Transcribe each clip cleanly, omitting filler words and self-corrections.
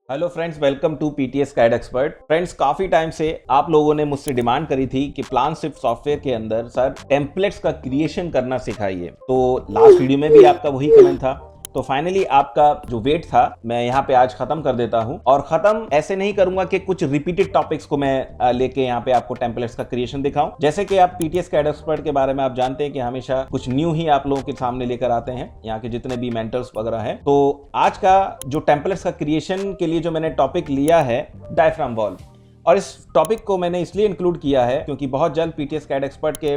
Hello friends, welcome to PTS CAD expert. Friends, काफी time से आप लोगों ने मुझसे डिमांड करी थी कि प्लानशिफ्ट सॉफ्टवेयर के अंदर सर टेम्पलेट्स का क्रिएशन करना सिखाइए। तो लास्ट वीडियो में भी आपका वही कमेंट था। तो फाइनली आपका जो वेट था मैं यहाँ पे आज खत्म कर देता हूँ। और खत्म ऐसे नहीं करूंगा कि कुछ रिपीटेड टॉपिक्स को मैं लेके यहाँ पे आपको टेम्पलेट्स का क्रिएशन दिखाऊं। जैसे कि आप पीटीएस कैड एक्सपर्ट के बारे में आप जानते हैं कि हमेशा कुछ न्यू ही आप लोगों के सामने लेकर आते हैं, यहाँ के जितने भी मेंटर्स वगैरह हैं। तो आज का जो टेम्पलेट्स का क्रिएशन के लिए जो मैंने टॉपिक लिया है, डायफ्राम वॉल। और इस टॉपिक को मैंने इसलिए इंक्लूड किया है क्योंकि बहुत जल्द पीटीएस कैड एक्सपर्ट के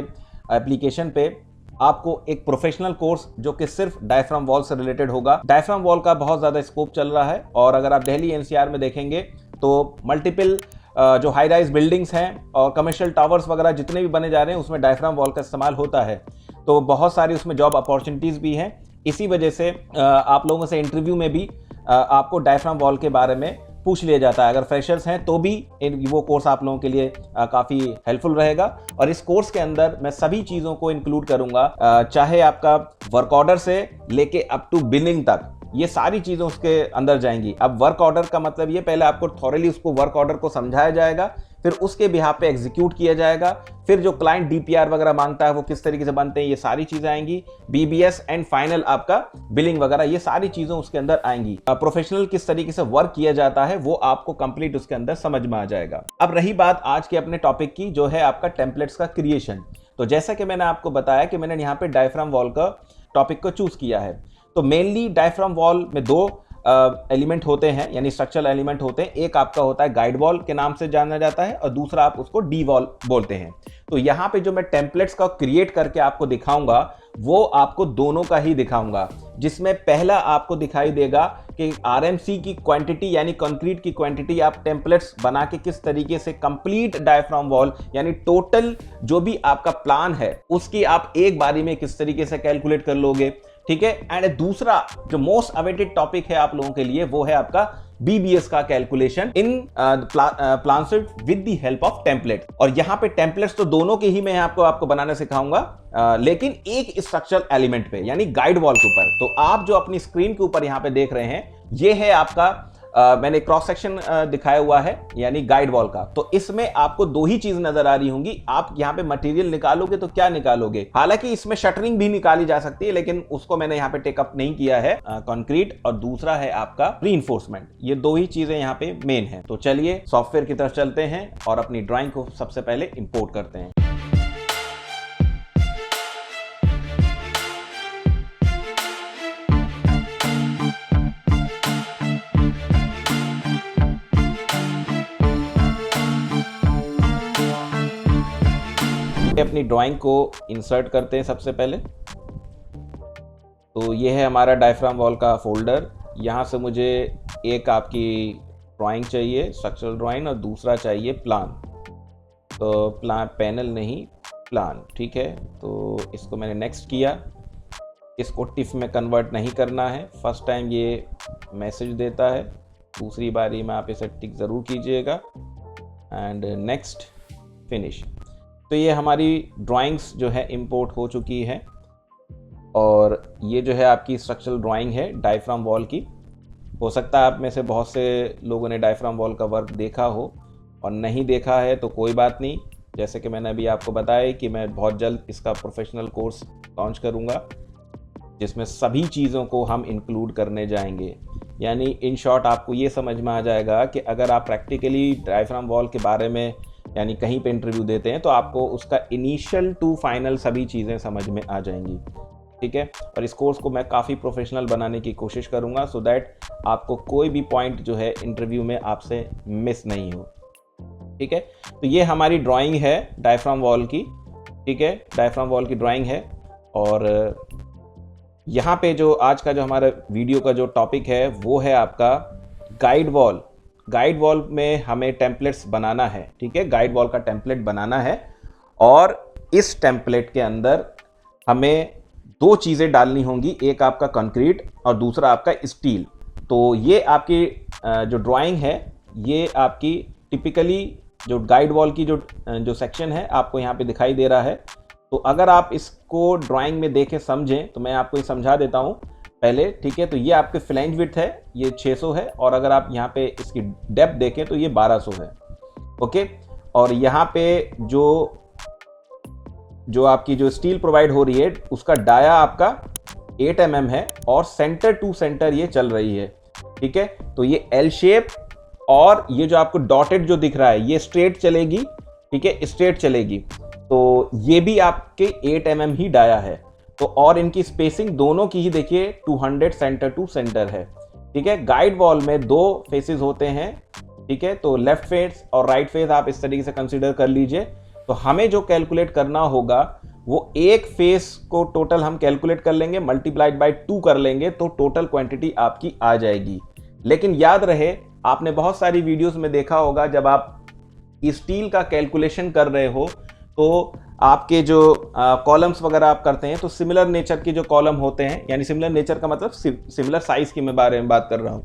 एप्लीकेशन पे आपको एक प्रोफेशनल कोर्स जो कि सिर्फ डायफ्राम वॉल से रिलेटेड होगा। डायफ्राम वॉल का बहुत ज़्यादा स्कोप चल रहा है और अगर आप दिल्ली एनसीआर में देखेंगे तो मल्टीपल जो हाई राइज बिल्डिंग्स हैं और कमर्शियल टावर्स वगैरह जितने भी बने जा रहे हैं उसमें डायफ्राम वॉल का इस्तेमाल होता है। तो बहुत सारी उसमें जॉब अपॉर्चुनिटीज़ भी हैं। इसी वजह से आप लोगों से इंटरव्यू में भी आपको डायफ्राम वॉल के बारे में पूछ लिया जाता है। अगर फ्रेशर्स हैं तो भी वो कोर्स आप लोगों के लिए काफ़ी हेल्पफुल रहेगा। और इस कोर्स के अंदर मैं सभी चीज़ों को इंक्लूड करूंगा, चाहे आपका वर्क ऑर्डर से लेके अप टू बिलिंग तक, ये सारी चीज़ें उसके अंदर जाएंगी। अब वर्क ऑर्डर का मतलब ये, पहले आपको थॉरली उसको वर्क ऑर्डर को समझाया जाएगा, फिर उसके बिहाफ पे एग्जीक्यूट किया जाएगा, फिर जो क्लाइंट डीपीआर वगैरह मांगता है वो किस तरीके से बनते हैं, ये सारी चीजें आएंगी। बीबीएस एंड फाइनल आपका बिलिंग वगैरह, ये सारी चीजें उसके अंदर आएंगी। प्रोफेशनल किस तरीके से वर्क किया जाता है वो आपको कंप्लीट उसके अंदर समझ में आ जाएगा। अब रही बात आज के अपने टॉपिक की, जो है आपका टेम्पलेट्स का क्रिएशन। तो जैसा कि मैंने आपको बताया कि मैंने यहाँ पे डायफ्राम वॉल का टॉपिक को चूज किया है। तो मेनली डायफ्राम वॉल में दो एलिमेंट होते हैं, यानी स्ट्रक्चरल एलिमेंट होते हैं। एक आपका होता है गाइड वॉल के नाम से जाना जाता है और दूसरा आप उसको डी वॉल बोलते हैं। तो यहाँ पे जो मैं टेम्पलेट्स का क्रिएट करके आपको दिखाऊंगा वो आपको दोनों का ही दिखाऊंगा, जिसमें पहला आपको दिखाई देगा कि आरएमसी की क्वांटिटी यानी कंक्रीट की क्वांटिटी आप टेम्पलेट्स बना के किस तरीके से कंप्लीट डायफ्राम वॉल यानी टोटल जो भी आपका प्लान है उसकी आप एक बारी में किस तरीके से कैलकुलेट कर लोगे, ठीक है। एंड दूसरा जो मोस्ट अवेटेड टॉपिक है आप लोगों के लिए वो है आपका बीबीएस का calculation in PlanSwift with the help of template. और यहां पे टेम्पलेट्स तो दोनों के ही मैं आपको बनाना सिखाऊंगा, लेकिन एक स्ट्रक्चरल एलिमेंट पे यानी गाइड वॉल के ऊपर। तो आप जो अपनी स्क्रीन के ऊपर यहां पे देख रहे हैं ये है आपका मैंने क्रॉस सेक्शन दिखाया हुआ है यानी गाइड वॉल का। तो इसमें आपको दो ही चीज नजर आ रही होंगी। आप यहाँ पे मटेरियल निकालोगे तो क्या निकालोगे, हालांकि इसमें शटरिंग भी निकाली जा सकती है लेकिन उसको मैंने यहाँ पे टेकअप नहीं किया है, कंक्रीट और दूसरा है आपका रीइंफोर्समेंट। ये दो ही चीजें यहाँ पे मेन है। तो चलिए सॉफ्टवेयर की तरफ चलते हैं और अपनी ड्राइंग को सबसे पहले इंपोर्ट करते हैं। अपनी ड्राइंग को इंसर्ट करते हैं सबसे पहले। तो ये है हमारा डायफ्राम वॉल का फोल्डर। यहाँ से मुझे एक आपकी ड्राइंग चाहिए, स्ट्रक्चरल ड्राइंग, और दूसरा चाहिए प्लान। तो प्लान पैनल नहीं, प्लान, ठीक है। तो इसको मैंने नेक्स्ट किया। इसको टिफ में कन्वर्ट नहीं करना है। फर्स्ट टाइम ये मैसेज देता है, दूसरी बारी में आप इसे टिक ज़रूर कीजिएगा एंड नेक्स्ट, फिनिश। तो ये हमारी ड्राइंग्स जो है इंपोर्ट हो चुकी है और ये जो है आपकी स्ट्रक्चरल ड्राइंग है डायफ्राम वॉल की। हो सकता है आप में से बहुत से लोगों ने डायफ्राम वॉल का वर्क देखा हो, और नहीं देखा है तो कोई बात नहीं। जैसे कि मैंने अभी आपको बताया कि मैं बहुत जल्द इसका प्रोफेशनल कोर्स लॉन्च करूँगा जिसमें सभी चीज़ों को हम इंक्लूड करने जाएंगे। यानी इन शॉर्ट आपको ये समझ में आ जाएगा कि अगर आप प्रैक्टिकली डायफ्राम वॉल के बारे में यानी कहीं पे इंटरव्यू देते हैं तो आपको उसका इनिशियल टू फाइनल सभी चीज़ें समझ में आ जाएंगी, ठीक है। और इस कोर्स को मैं काफ़ी प्रोफेशनल बनाने की कोशिश करूंगा सो दैट आपको कोई भी पॉइंट जो है इंटरव्यू में आपसे मिस नहीं हो, ठीक है। तो ये हमारी ड्राइंग है डायफ्राम वॉल की, ठीक है। डायफ्राम वॉल की ड्राइंग है। और यहाँ पे जो आज का जो हमारा वीडियो का जो टॉपिक है वो है आपका गाइड वॉल। गाइड वॉल में हमें टेम्पलेट्स बनाना है, ठीक है। गाइड वॉल का टेम्पलेट बनाना है और इस टेम्पलेट के अंदर हमें दो चीज़ें डालनी होंगी, एक आपका कंक्रीट और दूसरा आपका स्टील। तो ये आपकी जो ड्राइंग है ये आपकी टिपिकली जो गाइड वॉल की जो सेक्शन है आपको यहाँ पे दिखाई दे रहा है। तो अगर आप इसको ड्राइंग में देखें समझें तो मैं आपको ये समझा देता हूँ पहले, ठीक है। तो ये आपके फ्लैंज विड्थ है, ये 600 है, और अगर आप यहाँ पे इसकी डेप्थ देखें तो ये 1200 है, ओके। और यहाँ पे जो आपकी जो स्टील प्रोवाइड हो रही है उसका डाया आपका 8 mm है, और सेंटर टू सेंटर ये चल रही है, ठीक है। तो ये एल शेप, और ये जो आपको डॉटेड जो दिख रहा है ये स्ट्रेट चलेगी, ठीक है, स्ट्रेट चलेगी। तो ये भी आपके 8 mm ही डाया है। तो और इनकी स्पेसिंग दोनों की ही देखिए 200 सेंटर टू सेंटर है, ठीक है। गाइड वॉल में 2 फेसेस होते हैं, ठीक है। तो लेफ्ट फेस और राइट फेस आप इस तरीके से कंसीडर कर लीजिए। तो हमें जो कैलकुलेट करना होगा वो एक फेस को टोटल हम कैलकुलेट कर लेंगे, मल्टीप्लाइड बाय 2 कर लेंगे, तो टोटल क्वांटिटी आपकी आ जाएगी। लेकिन याद रहे, आपने बहुत सारी वीडियोस में देखा होगा जब आप स्टील का कैलकुलेशन कर रहे हो तो आपके जो कॉलम्स वगैरह आप करते हैं तो सिमिलर नेचर के जो कॉलम होते हैं, यानी सिमिलर नेचर का मतलब सिमिलर साइज की मैं बारे में बात कर रहा हूं।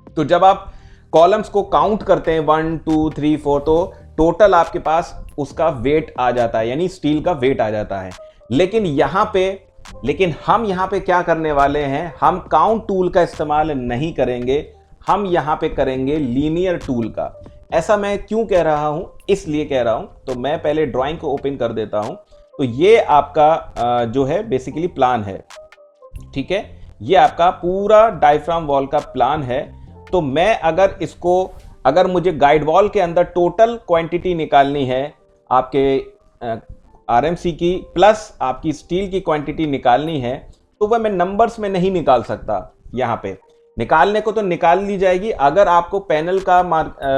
तो जब आप कॉलम्स को काउंट करते हैं 1 2 3 4, तो टोटल आपके पास उसका वेट आ जाता है, यानी स्टील का वेट आ जाता है। लेकिन हम यहाँ पे क्या करने वाले हैं, हम काउंट टूल का इस्तेमाल नहीं करेंगे, हम यहाँ पे करेंगे लीनियर टूल का। ऐसा मैं क्यों कह रहा हूं, इसलिए कह रहा हूं। तो मैं पहले ड्राइंग को ओपन कर देता हूं। तो ये आपका जो है बेसिकली प्लान है, ठीक है। ये आपका पूरा डायफ्राम वॉल का प्लान है। तो मैं अगर मुझे गाइड वॉल के अंदर टोटल क्वांटिटी निकालनी है आपके आरएमसी की, प्लस आपकी स्टील की क्वांटिटी निकालनी है, तो वह मैं नंबर्स में नहीं निकाल सकता। यहाँ पे निकालने को तो निकाल ली जाएगी अगर आपको पैनल का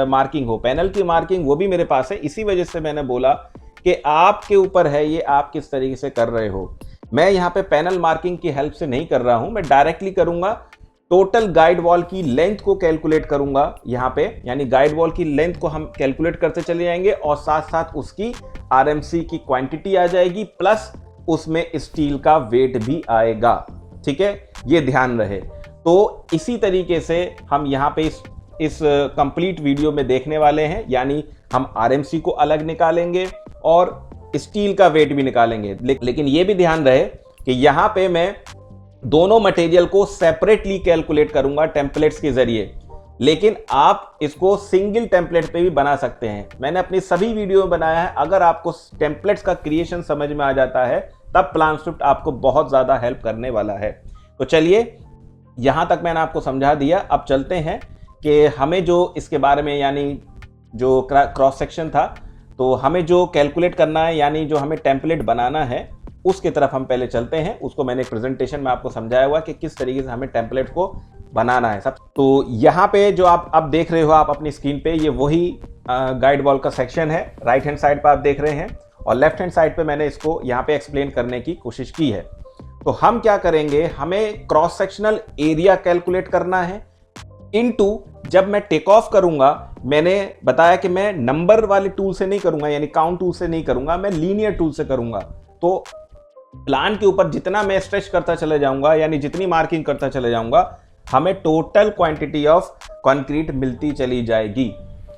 मार्किंग हो। पैनल की मार्किंग वो भी मेरे पास है, इसी वजह से मैंने बोला कि आपके ऊपर है ये आप किस तरीके से कर रहे हो। मैं यहाँ पे पैनल मार्किंग की हेल्प से नहीं कर रहा हूं, मैं डायरेक्टली करूंगा। टोटल गाइड वॉल की लेंथ को कैलकुलेट करूंगा यहाँ पे, यानी गाइड वॉल की लेंथ को हम कैलकुलेट करते चले जाएंगे, और साथ साथ उसकी आरएमसी की क्वांटिटी आ जाएगी, प्लस उसमें स्टील का वेट भी आएगा, ठीक है। ये ध्यान रहे। तो इसी तरीके से हम यहाँ पे इस कंप्लीट वीडियो में देखने वाले हैं, यानी हम आरएमसी को अलग निकालेंगे और स्टील का वेट भी निकालेंगे। लेकिन ये भी ध्यान रहे कि यहाँ पे मैं दोनों मटेरियल को सेपरेटली कैलकुलेट करूंगा टेम्पलेट्स के जरिए, लेकिन आप इसको सिंगल टेम्पलेट पे भी बना सकते हैं। मैंने अपनी सभी वीडियो में बनाया है। अगर आपको टेम्पलेट्स का क्रिएशन समझ में आ जाता है तब प्लान स्क्रिप्ट आपको बहुत ज्यादा हेल्प करने वाला है। तो चलिए, यहां तक मैंने आपको समझा दिया। अब चलते हैं कि हमें जो इसके बारे में, यानी जो क्रॉस सेक्शन था, तो हमें जो कैलकुलेट करना है, यानी जो हमें टेम्पलेट बनाना है, उसके तरफ हम पहले चलते हैं। उसको मैंने एक प्रेजेंटेशन में आपको समझाया हुआ कि किस तरीके से हमें टेम्पलेट को बनाना है सब। तो यहाँ पे जो आप अब देख रहे हो आप अपनी स्क्रीन पे, ये वही गाइड वॉल का सेक्शन है। राइट हैंड साइड पे आप देख रहे हैं, और लेफ्ट हैंड साइड पे मैंने इसको यहाँ पे एक्सप्लेन करने की कोशिश की है। तो हम क्या करेंगे, हमें क्रॉस सेक्शनल एरिया कैलकुलेट करना है इनटू, जब मैं टेक ऑफ करूंगा, मैंने बताया कि मैं नंबर वाले टूल से नहीं करूंगा, यानी काउंट टूल से नहीं करूंगा, मैं लीनियर टूल से करूंगा। तो प्लान के ऊपर जितना मैं स्ट्रेच करता चले जाऊंगा, यानी जितनी मार्किंग करता चले जाऊंगा, हमें टोटल क्वांटिटी ऑफ कंक्रीट मिलती चली जाएगी।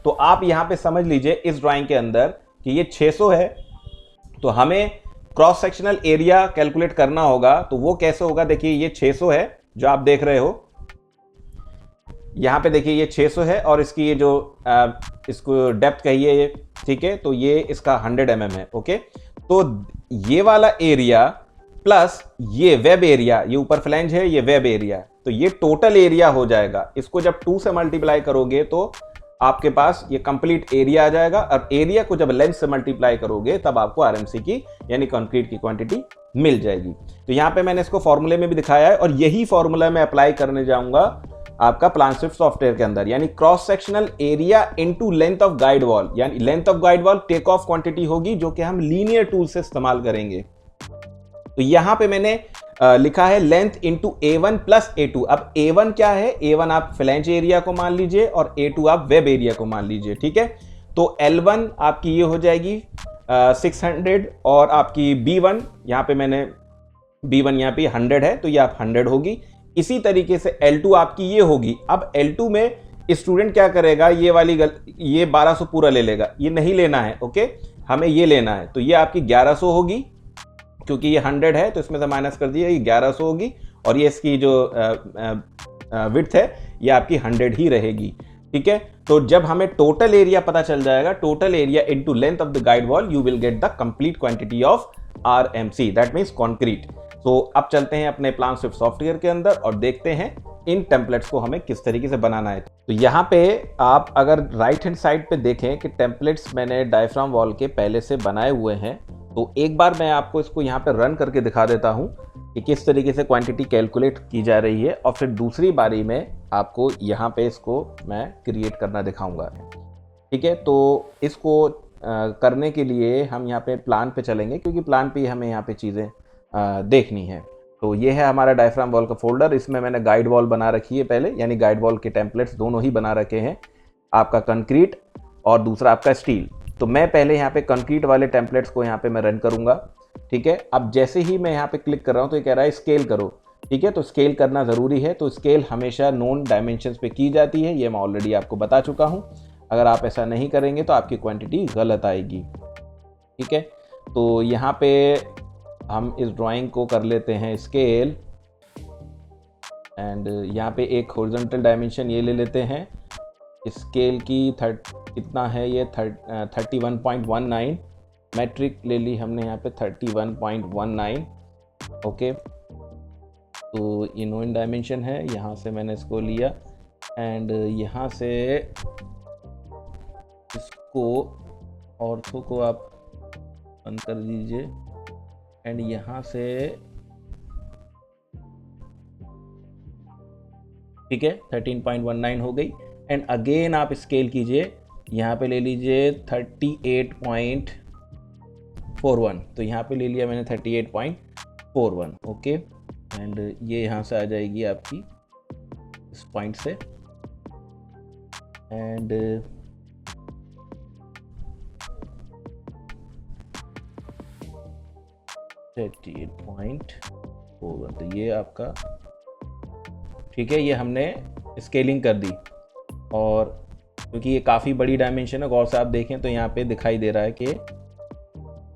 तो आप यहां पे समझ लीजिए इस ड्राइंग के अंदर कि ये 600 है, तो हमें क्रॉस सेक्शनल एरिया कैलकुलेट करना होगा। तो वो कैसे होगा, देखिए ये 600 है जो आप देख रहे हो, यहां पे देखिए ये 600 है, और इसकी ये जो इसको डेप्थ कहिए ये, ठीक है। तो ये इसका 100 mm है, ओके। तो ये वाला एरिया प्लस ये वेब एरिया, ये ऊपर फ्लैंज है, ये वेब एरिया, तो ये टोटल एरिया हो जाएगा। इसको जब 2 से मल्टीप्लाई करोगे तो आपके पास ये कंप्लीट एरिया आ जाएगा, और एरिया को जब लेंथ से मल्टीप्लाई करोगे तब आपको आरएमसी की, यानी कंक्रीट की क्वांटिटी मिल जाएगी। तो यहाँ पे मैंने इसको फॉर्मूले में भी दिखाया है, और यही फॉर्मूला मैं अप्लाई करने जाऊंगा आपका प्लान स्क्रिप्ट सॉफ्टवेयर के अंदर, यानी cross sectional area into length of guide wall, यानी length of guide wall take off quantity होगी, जो कि हम लीनियर टूल से इस्तेमाल करेंगे। तो यहां पे मैंने लिखा है length into A1 plus A2। अब A1 क्या है, A1 आप फ्लैंज एरिया को मान लीजिए, और A2 आप वेब एरिया को मान लीजिए, ठीक है। तो L1 आपकी ये हो जाएगी 600, और आपकी B1, यहाँ पे मैंने B1 यहाँ पे 100 है, तो ये आप 100 होगी। इसी तरीके से L2 आपकी ये होगी। अब L2 में स्टूडेंट क्या करेगा, ये वाली ये 1200 पूरा ले लेगा, ये नहीं लेना है, ओके, हमें ये लेना है। तो ये आपकी 1100 होगी, क्योंकि ये 100 है तो इसमें से माइनस कर दिया, ये 1100 होगी। और ये इसकी जो विड्थ है ये आपकी 100 ही रहेगी। ठीक है, तो जब हमें टोटल एरिया पता चल जाएगा, total area into length of the guide wall, you will get the complete quantity of RMC, that means concrete. तो अब चलते हैं अपने प्लान स्विफ्ट सॉफ्टवेयर के अंदर और देखते हैं इन टेम्पलेट्स को हमें किस तरीके से बनाना है। तो यहाँ पे आप अगर राइट हैंड साइड पे देखें कि टेम्पलेट्स मैंने डायफ्राम वॉल के पहले से बनाए हुए हैं, तो एक बार मैं आपको इसको यहाँ पे रन करके दिखा देता हूँ कि किस तरीके से क्वांटिटी कैलकुलेट की जा रही है, और फिर दूसरी बारी में आपको यहाँ पे इसको मैं क्रिएट करना दिखाऊंगा। ठीक है, तो इसको करने के लिए हम यहाँ पे प्लान पे चलेंगे, क्योंकि प्लान पे हमें यहाँ पे चीज़ें देखनी है। तो ये है हमारा डायफ्राम वॉल का फोल्डर, इसमें मैंने गाइड वॉल बना रखी है पहले, यानी गाइड वॉल के टेम्पलेट्स दोनों ही बना रखे हैं, आपका कंक्रीट और दूसरा आपका स्टील। तो मैं पहले यहाँ पे कंक्रीट वाले टेम्पलेट्स को यहाँ पे मैं रन करूँगा। ठीक है, अब जैसे ही मैं यहाँ पे क्लिक कर रहा हूँ तो ये कह रहा है स्केल करो। ठीक है, तो स्केल करना ज़रूरी है, तो स्केल हमेशा नोन डायमेंशंस पे की जाती है, ये मैं ऑलरेडी आपको बता चुका हूँ। अगर आप ऐसा नहीं करेंगे तो आपकी क्वांटिटी गलत आएगी। ठीक है, तो यहाँ पे हम इस ड्राइंग को कर लेते हैं स्केल, एंड यहाँ पे एक हॉरिजॉन्टल डायमेंशन ये ले लेते हैं। स्केल की कितना है ये 31.19 मैट्रिक ले ली हमने यहाँ पे 31.19। ओके, तो ये नोन डायमेंशन है, यहाँ से मैंने इसको लिया एंड यहाँ से इसको ऑर्थो को आप बंद कर दीजिए एंड यहाँ से, ठीक है 13.19 हो गई। एंड अगेन आप स्केल कीजिए, यहाँ पे ले लीजिए 38.41, तो यहाँ पे ले लिया मैंने 38.41। ओके, एंड ये यहाँ से आ जाएगी आपकी इस पॉइंट से, एंड तो ये आपका, ठीक है, ये हमने स्केलिंग कर दी। और क्योंकि ये काफ़ी बड़ी डायमेंशन है, गौर से आप देखें तो यहाँ पे दिखाई दे रहा है कि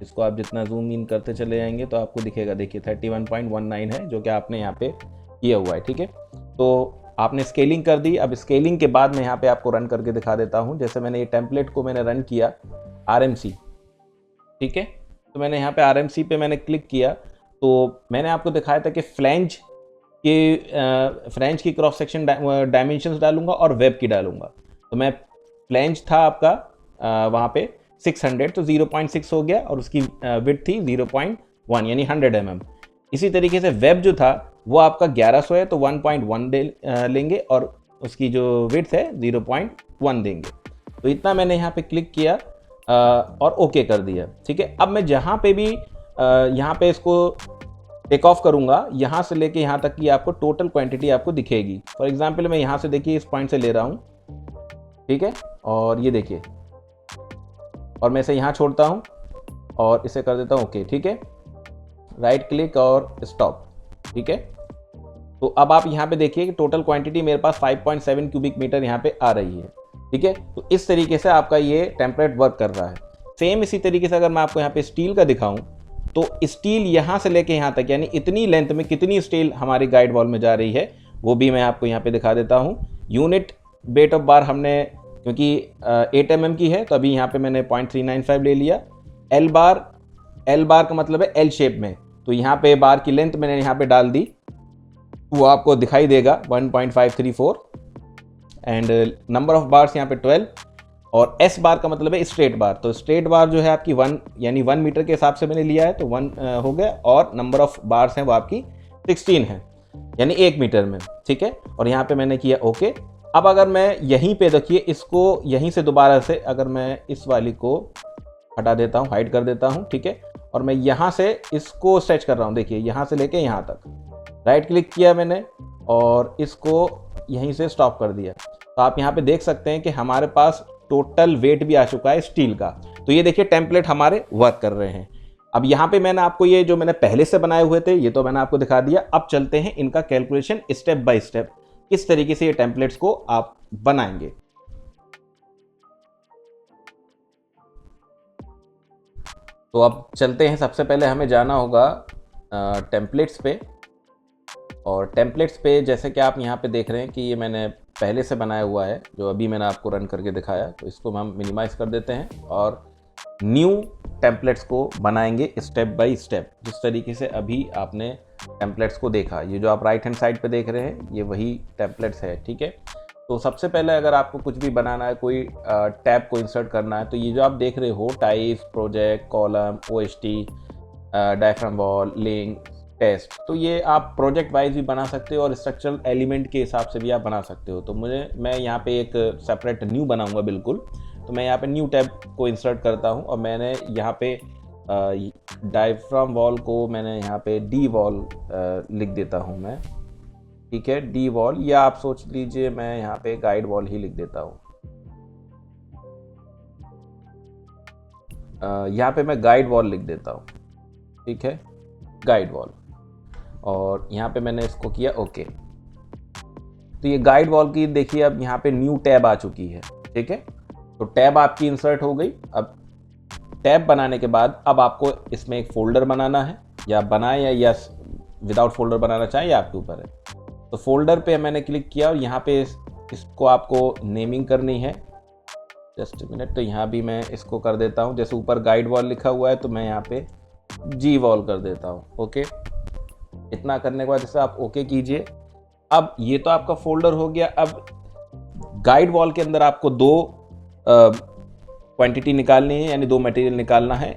इसको आप जितना जूम इन करते चले जाएंगे तो आपको दिखेगा, देखिए 31.19 है जो कि आपने यहाँ पे किया हुआ है। ठीक है, तो आपने स्केलिंग कर दी। अब स्केलिंग के बाद मैं यहाँ पे आपको रन करके दिखा देता हूँ। जैसे मैंने ये टेम्पलेट को मैंने रन किया RMC, ठीक है, तो मैंने यहाँ पे RMC पे मैंने क्लिक किया, तो मैंने आपको दिखाया था कि फ्लैंज की क्रॉस सेक्शन डायमेंशंस डालूंगा और वेब की डालूंगा। तो मैं फ्लैंज था आपका वहाँ पे 600, तो 0.6 हो गया और उसकी विड्थ थी 0.1 यानी 100 mm। इसी तरीके से वेब जो था वो आपका 1100 है, तो 1.1 लेंगे और उसकी जो विड्थ है 0.1 देंगे। तो इतना मैंने यहाँ पे क्लिक किया और ओके कर दिया। ठीक है, अब मैं जहाँ पे भी यहाँ पे इसको टेक ऑफ करूँगा, यहाँ से लेके यहाँ तक की आपको टोटल क्वांटिटी आपको दिखेगी। फॉर एग्जांपल मैं यहाँ से देखिए इस पॉइंट से ले रहा हूँ, ठीक है, और ये देखिए, और मैं इसे यहाँ छोड़ता हूँ और इसे कर देता हूँ ओके। ठीक है, राइट क्लिक और स्टॉप। ठीक है, तो अब आप यहाँ पे देखिए कि टोटल क्वांटिटी मेरे पास 5.7 क्यूबिक मीटर यहाँ पे आ रही है। ठीक है, तो इस तरीके से आपका ये टेम्पलेट वर्क कर रहा है। सेम इसी तरीके से अगर मैं आपको यहाँ पे स्टील का दिखाऊं, तो स्टील यहाँ से लेके यहाँ तक यानी इतनी लेंथ में कितनी स्टील हमारी गाइड वॉल में जा रही है वो भी मैं आपको यहाँ पे दिखा देता हूँ। यूनिट वेट ऑफ बार हमने, क्योंकि 8 mm की है तो अभी यहाँ पे मैंने 0.395 ले लिया। एल बार का मतलब है एल शेप में, तो यहाँ पे बार की लेंथ मैंने यहाँ पे डाल दी, वो आपको दिखाई देगा 1.534 एंड नंबर ऑफ बार्स यहाँ पे 12। और एस बार का मतलब है स्ट्रेट बार, तो स्ट्रेट बार जो है आपकी 1 यानी 1 मीटर के हिसाब से मैंने लिया है तो 1 हो गया, और नंबर ऑफ बार्स हैं वो आपकी 16 है यानी 1 मीटर में। ठीक है, और यहाँ पे मैंने किया ओके। अब अगर मैं यहीं पे देखिए इसको यहीं से दोबारा से अगर मैं इस वाली को हटा देता हूँ, हाइड कर देता हूँ, ठीक है, और मैं यहाँ से इसको स्ट्रेच कर रहा हूँ, देखिए यहाँ से लेके यहाँ तक राइट क्लिक किया मैंने और इसको यहीं से स्टॉप कर दिया। तो आप यहाँ पे देख सकते हैं कि हमारे पास टोटल वेट भी आ चुका है स्टील का। तो ये देखिए टेम्पलेट हमारे वर्क कर रहे हैं। अब यहाँ पे मैंने आपको ये जो मैंने पहले से बनाए हुए थे ये तो मैंने आपको दिखा दिया। अब चलते हैं इनका कैलकुलेशन स्टेप बाय स्टेप, किस तरीके से ये टेम्पलेट्स को आप बनाएंगे। तो अब चलते हैं, सबसे पहले हमें जाना होगा टेम्पलेट्स पे। और टेम्पलेट्स पे जैसे कि आप यहाँ पे देख रहे हैं कि ये मैंने पहले से बनाया हुआ है, जो अभी मैंने आपको रन करके दिखाया, तो इसको हम मिनिमाइज़ कर देते हैं और न्यू टेम्पलेट्स को बनाएंगे स्टेप बाय स्टेप, जिस तरीके से अभी आपने टेम्पलेट्स को देखा। ये जो आप राइट हैंड साइड पे देख रहे हैं ये वही टेम्पलेट्स है, ठीक है। तो सबसे पहले अगर आपको कुछ भी बनाना है, कोई टैब को इंसर्ट करना है, तो ये जो आप देख रहे हो types, project, column, OST, diaphragm wall, link, test, तो ये आप प्रोजेक्ट वाइज भी बना सकते हो और स्ट्रक्चरल एलिमेंट के हिसाब से भी आप बना सकते हो। तो मैं यहाँ पे एक सेपरेट न्यू बनाऊंगा बिल्कुल। तो मैं यहाँ पे न्यू टैब को इंसर्ट करता हूँ और मैंने यहाँ पे डायफ्राम वॉल को मैंने यहाँ पे डी वॉल लिख देता हूँ मैं, ठीक है, डी वॉल, या आप सोच लीजिए मैं यहाँ पे गाइड वॉल ही लिख देता हूँ। यहाँ पे मैं गाइड वॉल लिख देता हूँ, ठीक है, गाइड वॉल, और यहाँ पे मैंने इसको किया ओके। तो ये गाइड वॉल की देखिए अब यहाँ पे न्यू टैब आ चुकी है, ठीक है। तो टैब आपकी इंसर्ट हो गई। अब टैब बनाने के बाद अब आपको इसमें एक फोल्डर बनाना है, या बनाए या विदाउट फोल्डर बनाना चाहें, या आपके ऊपर है। तो फोल्डर पे मैंने क्लिक किया और यहाँ पे इसको आपको नेमिंग करनी है। जस्ट मिनट, तो यहाँ भी मैं इसको कर देता हूँ, जैसे ऊपर गाइड वॉल लिखा हुआ है तो मैं यहाँ पे जी वॉल कर देता हूँ, ओके। इतना करने के बाद जैसे आप ओके कीजिए। अब ये तो आपका फोल्डर हो गया। अब गाइड वॉल के अंदर आपको दो क्वांटिटी निकालनी है, यानी दो मटेरियल निकालना है।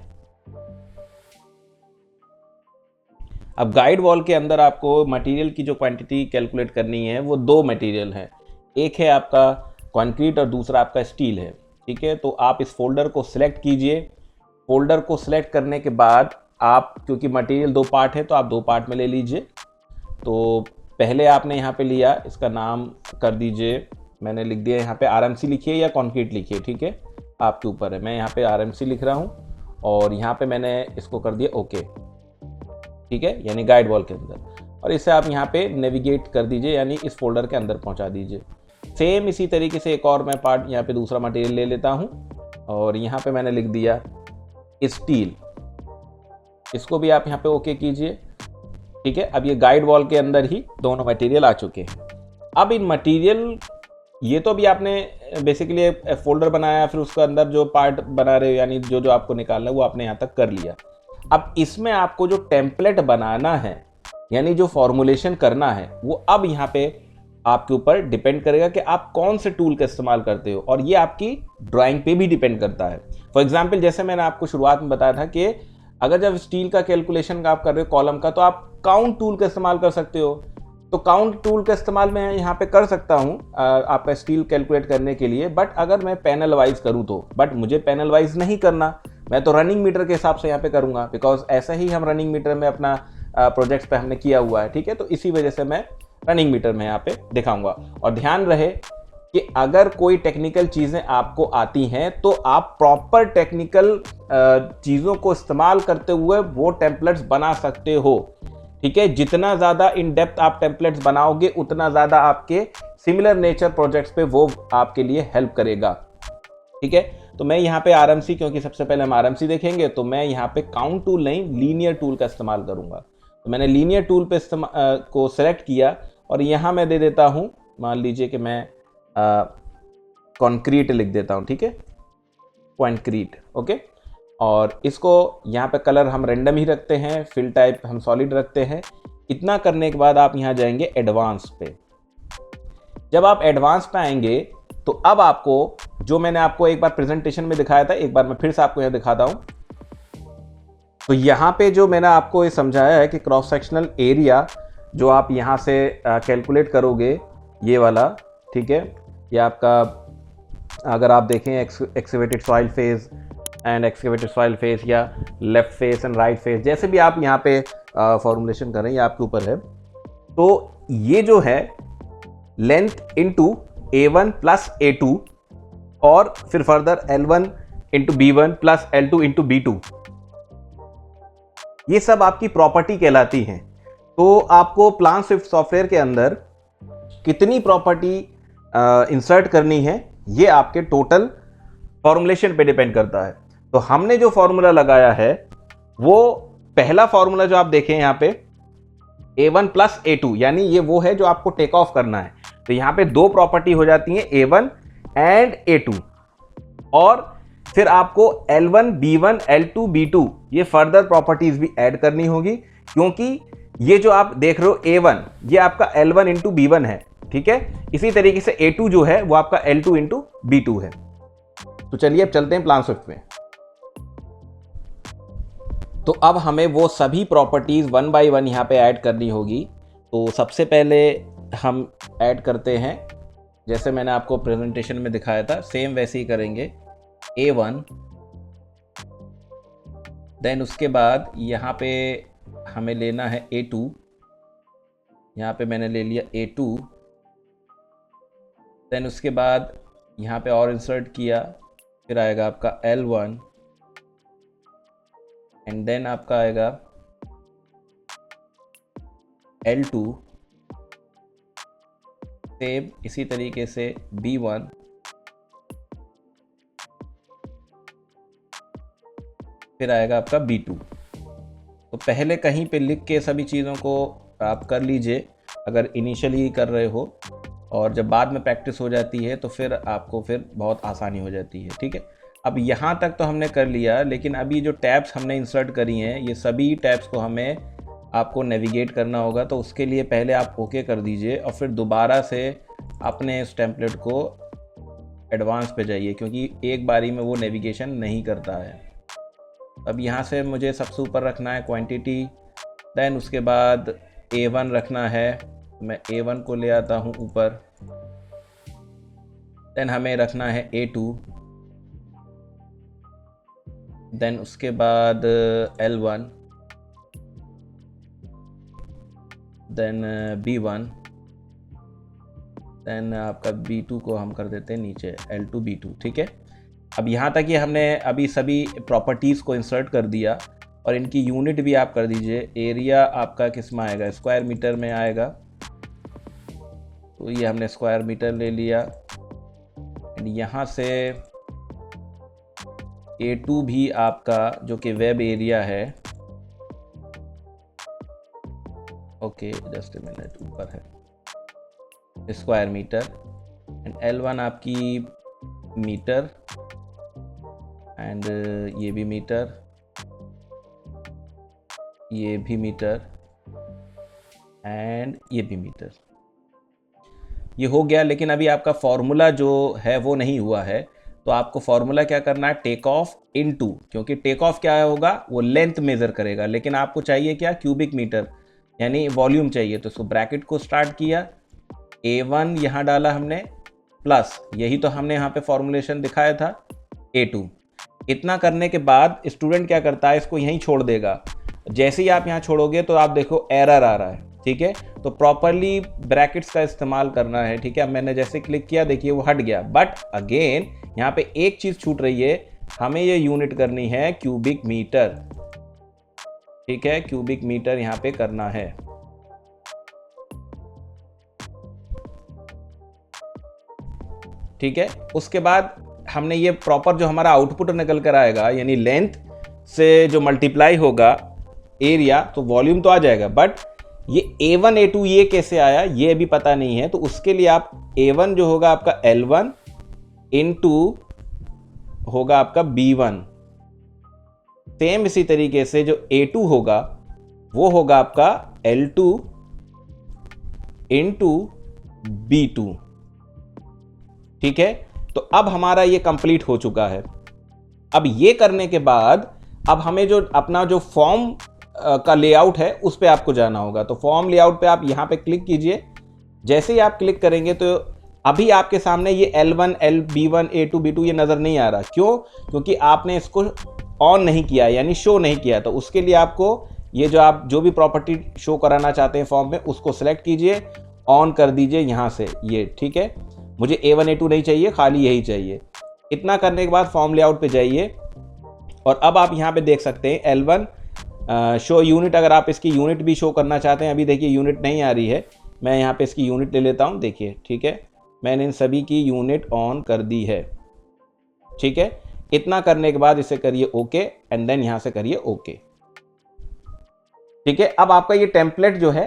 अब गाइड वॉल के अंदर आपको मटेरियल की जो क्वांटिटी कैलकुलेट करनी है वो दो मटेरियल है, एक है आपका कंक्रीट और दूसरा आपका स्टील है, ठीक है। तो आप इस फोल्डर को सिलेक्ट कीजिए। फोल्डर को सिलेक्ट करने के बाद आप, क्योंकि मटेरियल दो पार्ट है तो आप दो पार्ट में ले लीजिए। तो पहले आपने यहाँ पे लिया, इसका नाम कर दीजिए, मैंने लिख दिया यहाँ पे RMC लिखिए या कंक्रीट लिखिए, ठीक है, आपके ऊपर है। मैं यहाँ पे RMC लिख रहा हूँ और यहाँ पे मैंने इसको कर दिया ओके, ठीक है, यानी गाइड वॉल के अंदर। और इसे आप यहाँ पे नेविगेट कर दीजिए, यानी इस फोल्डर के अंदर पहुँचा दीजिए। सेम इसी तरीके से एक और मैं पार्ट यहाँ पे दूसरा मटेरियल ले लेता हूँ और यहाँ पे मैंने लिख दिया स्टील, इसको भी आप यहाँ पे ओके कीजिए, ठीक है। अब ये गाइड वॉल के अंदर ही दोनों मटेरियल आ चुके हैं। अब इन मटेरियल, ये तो भी आपने बेसिकली फोल्डर बनाया, फिर उसके अंदर जो पार्ट बना रहे हो, यानी जो जो आपको निकालना है वो आपने यहाँ तक कर लिया। अब इसमें आपको जो टेम्पलेट बनाना है, यानी जो फॉर्मुलेशन करना है, वो अब यहाँ पे आपके ऊपर डिपेंड करेगा कि आप कौन से टूल का इस्तेमाल करते हो, और ये आपकी ड्राइंग पे भी डिपेंड करता है। फॉर एग्जाम्पल, जैसे मैंने आपको शुरुआत में बताया था कि अगर जब स्टील का कैलकुलेशन का आप कर रहे हो कॉलम का, तो आप काउंट टूल का इस्तेमाल कर सकते हो। तो काउंट टूल का इस्तेमाल मैं यहाँ पे कर सकता हूँ आपका स्टील कैलकुलेट करने के लिए, बट अगर मैं पैनल वाइज करूँ तो, बट मुझे पैनल वाइज नहीं करना, मैं तो रनिंग मीटर के हिसाब से यहाँ पे करूँगा, बिकॉज ऐसा ही हम रनिंग मीटर में अपना प्रोजेक्ट्स पे हमने किया हुआ है, ठीक है। तो इसी वजह से मैं रनिंग मीटर में यहाँ पे दिखाऊंगा। और ध्यान रहे कि अगर कोई टेक्निकल चीज़ें आपको आती हैं तो आप प्रॉपर टेक्निकल चीज़ों को इस्तेमाल करते हुए वो टेम्पलेट्स बना सकते हो, ठीक है। जितना ज़्यादा इन डेप्थ आप टेम्पलेट्स बनाओगे उतना ज़्यादा आपके सिमिलर नेचर प्रोजेक्ट्स पे वो आपके लिए हेल्प करेगा, ठीक है। तो मैं यहाँ पे RMC, क्योंकि सबसे पहले हम RMC देखेंगे, तो मैं यहाँ पे काउंट टूल नहीं लीनियर टूल का इस्तेमाल करूँगा। तो मैंने लीनियर टूल पे को सिलेक्ट किया और यहाँ मैं दे देता हूँ, मान लीजिए कि मैं कंक्रीट लिख देता हूँ, ठीक है, कंक्रीट, ओके। और इसको यहाँ पे कलर हम रेंडम ही रखते हैं, फिल टाइप हम सॉलिड रखते हैं। इतना करने के बाद आप यहाँ जाएंगे एडवांस पे। जब आप एडवांस पे आएंगे तो अब आपको, जो मैंने आपको एक बार प्रेजेंटेशन में दिखाया था, एक बार मैं फिर से आपको यहाँ दिखाता हूँ। तो यहाँ पे जो मैंने आपको ये समझाया है कि क्रॉस सेक्शनल एरिया जो आप यहाँ से कैलकुलेट करोगे, ये वाला, ठीक है, ये आपका, अगर आप देखें excavated soil face and excavated soil face, या left face and right face, जैसे भी आप यहाँ पे फॉर्मुलेशन करें, ये आपके ऊपर है। तो ये जो है length into A1 plus A2, और फिर further L1 into B1 plus L2 into B2, ये सब आपकी प्रॉपर्टी कहलाती हैं। तो आपको प्लान स्विफ्ट सॉफ्टवेयर के अंदर कितनी प्रॉपर्टी इंसर्ट करनी है, ये आपके टोटल फॉर्मुलेशन पे डिपेंड करता है। तो हमने जो फॉर्मूला लगाया है वो पहला फॉर्मूला जो आप देखें यहाँ पे A1 प्लस A2, यानी ये वो है जो आपको टेक ऑफ करना है। तो यहाँ पे दो प्रॉपर्टी हो जाती हैं, A1 एंड A2, और फिर आपको L1 B1 L2 B2 ये फर्दर प्रॉपर्टीज भी ऐड करनी होगी, क्योंकि ये जो आप देख रहे हो A1 ये आपका L1 इंटू B1 है, ठीक है। इसी तरीके से A2 जो है वो आपका L2 इंटू B2 है। तो चलिए अब चलते हैं प्लान स्विफ्ट में। तो अब हमें वो सभी प्रॉपर्टीज वन बाय वन यहाँ पे ऐड करनी होगी। तो सबसे पहले हम ऐड करते हैं, जैसे मैंने आपको प्रेजेंटेशन में दिखाया था सेम वैसे ही करेंगे। A1, देन उसके बाद यहाँ पे हमें लेना है A2, यहाँ पे मैंने ले लिया A2, देन उसके बाद यहाँ पे और इंसर्ट किया, फिर आएगा आपका L1 एंड देन आपका आएगा L2, सेम इसी तरीके से B1, फिर आएगा आपका B2। तो पहले कहीं पे लिख के सभी चीज़ों को आप कर लीजिए अगर इनिशियली कर रहे हो, और जब बाद में प्रैक्टिस हो जाती है तो फिर आपको फिर बहुत आसानी हो जाती है, ठीक है। अब यहाँ तक तो हमने कर लिया, लेकिन अभी जो टैब्स हमने इंसर्ट करी हैं ये सभी टैब्स को हमें आपको नेविगेट करना होगा। तो उसके लिए पहले आप ओके कर दीजिए और फिर दोबारा से अपने इस टेम्पलेट को एडवांस पे जाइए, क्योंकि एक बारी में वो नेविगेशन नहीं करता है। अब यहाँ से मुझे सबसे ऊपर रखना है क्वांटिटी, देन उसके बाद A1 रखना है, मैं A1 को ले आता हूँ ऊपर, देन हमें रखना है A2, देन उसके बाद L1, देन B1, देन आपका B2 को हम कर देते हैं नीचे L2 B2, ठीक है। अब यहाँ तक ही हमने अभी सभी प्रॉपर्टीज़ को इंसर्ट कर दिया, और इनकी यूनिट भी आप कर दीजिए। एरिया आपका किस में आएगा, स्क्वायर मीटर में आएगा, तो ये हमने स्क्वायर मीटर ले लिया। यहाँ से A2 भी आपका जो कि वेब एरिया है, ओके जस्ट ए मिनट, ऊपर है स्क्वायर मीटर, एंड L1 आपकी मीटर, एंड ये भी मीटर, ये भी मीटर, एंड ये भी मीटर। ये हो गया, लेकिन अभी आपका फॉर्मूला जो है वो नहीं हुआ है। तो आपको फॉर्मूला क्या करना है, टेक ऑफ इनटू, क्योंकि टेक ऑफ क्या होगा, वो लेंथ मेजर करेगा, लेकिन आपको चाहिए क्या, क्यूबिक मीटर, यानी वॉल्यूम चाहिए। तो उसको ब्रैकेट को स्टार्ट किया, A1 यहाँ डाला हमने, प्लस यही तो हमने यहाँ पे फॉर्मुलेशन दिखाया था A2। इतना करने के बाद स्टूडेंट क्या करता है, इसको यहीं छोड़ देगा। जैसे ही आप यहाँ छोड़ोगे तो आप देखो एरर आ रहा है, ठीक है। तो प्रॉपरली ब्रैकेट्स का इस्तेमाल करना है, ठीक है। अब मैंने जैसे क्लिक किया, देखिए वो हट गया, बट अगेन यहाँ पे एक चीज छूट रही है, हमें ये यूनिट करनी है क्यूबिक मीटर, ठीक है। क्यूबिक मीटर यहाँ पे करना है, ठीक है। उसके बाद हमने ये प्रॉपर जो हमारा आउटपुट निकल कर आएगा, यानी लेंथ से जो मल्टीप्लाई होगा एरिया, तो वॉल्यूम तो आ जाएगा, बट ये A1 A2 ये कैसे आया ये भी पता नहीं है। तो उसके लिए आप A1 जो होगा आपका L1 इंटू होगा आपका B1, सेम इसी तरीके से जो A2 होगा वो होगा आपका L2 इंटू B2, ठीक है। तो अब हमारा ये कंप्लीट हो चुका है। अब ये करने के बाद अब हमें जो अपना जो फॉर्म का लेआउट है उस पे आपको जाना होगा। तो फॉर्म लेआउट पे आप यहाँ पे क्लिक कीजिए। जैसे ही आप क्लिक करेंगे तो अभी आपके सामने ये L1 B1 A2 B2 ये नज़र नहीं आ रहा। क्यों? क्योंकि आपने इसको ऑन नहीं किया, यानी शो नहीं किया। तो उसके लिए आपको ये जो आप जो भी प्रॉपर्टी शो कराना चाहते हैं फॉर्म में, उसको सेलेक्ट कीजिए, ऑन कर दीजिए यहाँ से ये, ठीक है। मुझे A1 A2 नहीं चाहिए, खाली यही चाहिए। इतना करने के बाद फॉर्म लेआउट पे जाइए, और अब आप यहाँ पे देख सकते हैं L1 शो यूनिट। अगर आप इसकी यूनिट भी शो करना चाहते हैं, अभी देखिए यूनिट नहीं आ रही है, मैं यहाँ पे इसकी यूनिट ले लेता हूँ, देखिए, ठीक है। मैंने इन सभी की यूनिट ऑन कर दी है, ठीक है। इतना करने के बाद इसे करिए ओके, एंड देन यहाँ से करिए ओके, ठीक है। अब आपका ये टेम्पलेट जो है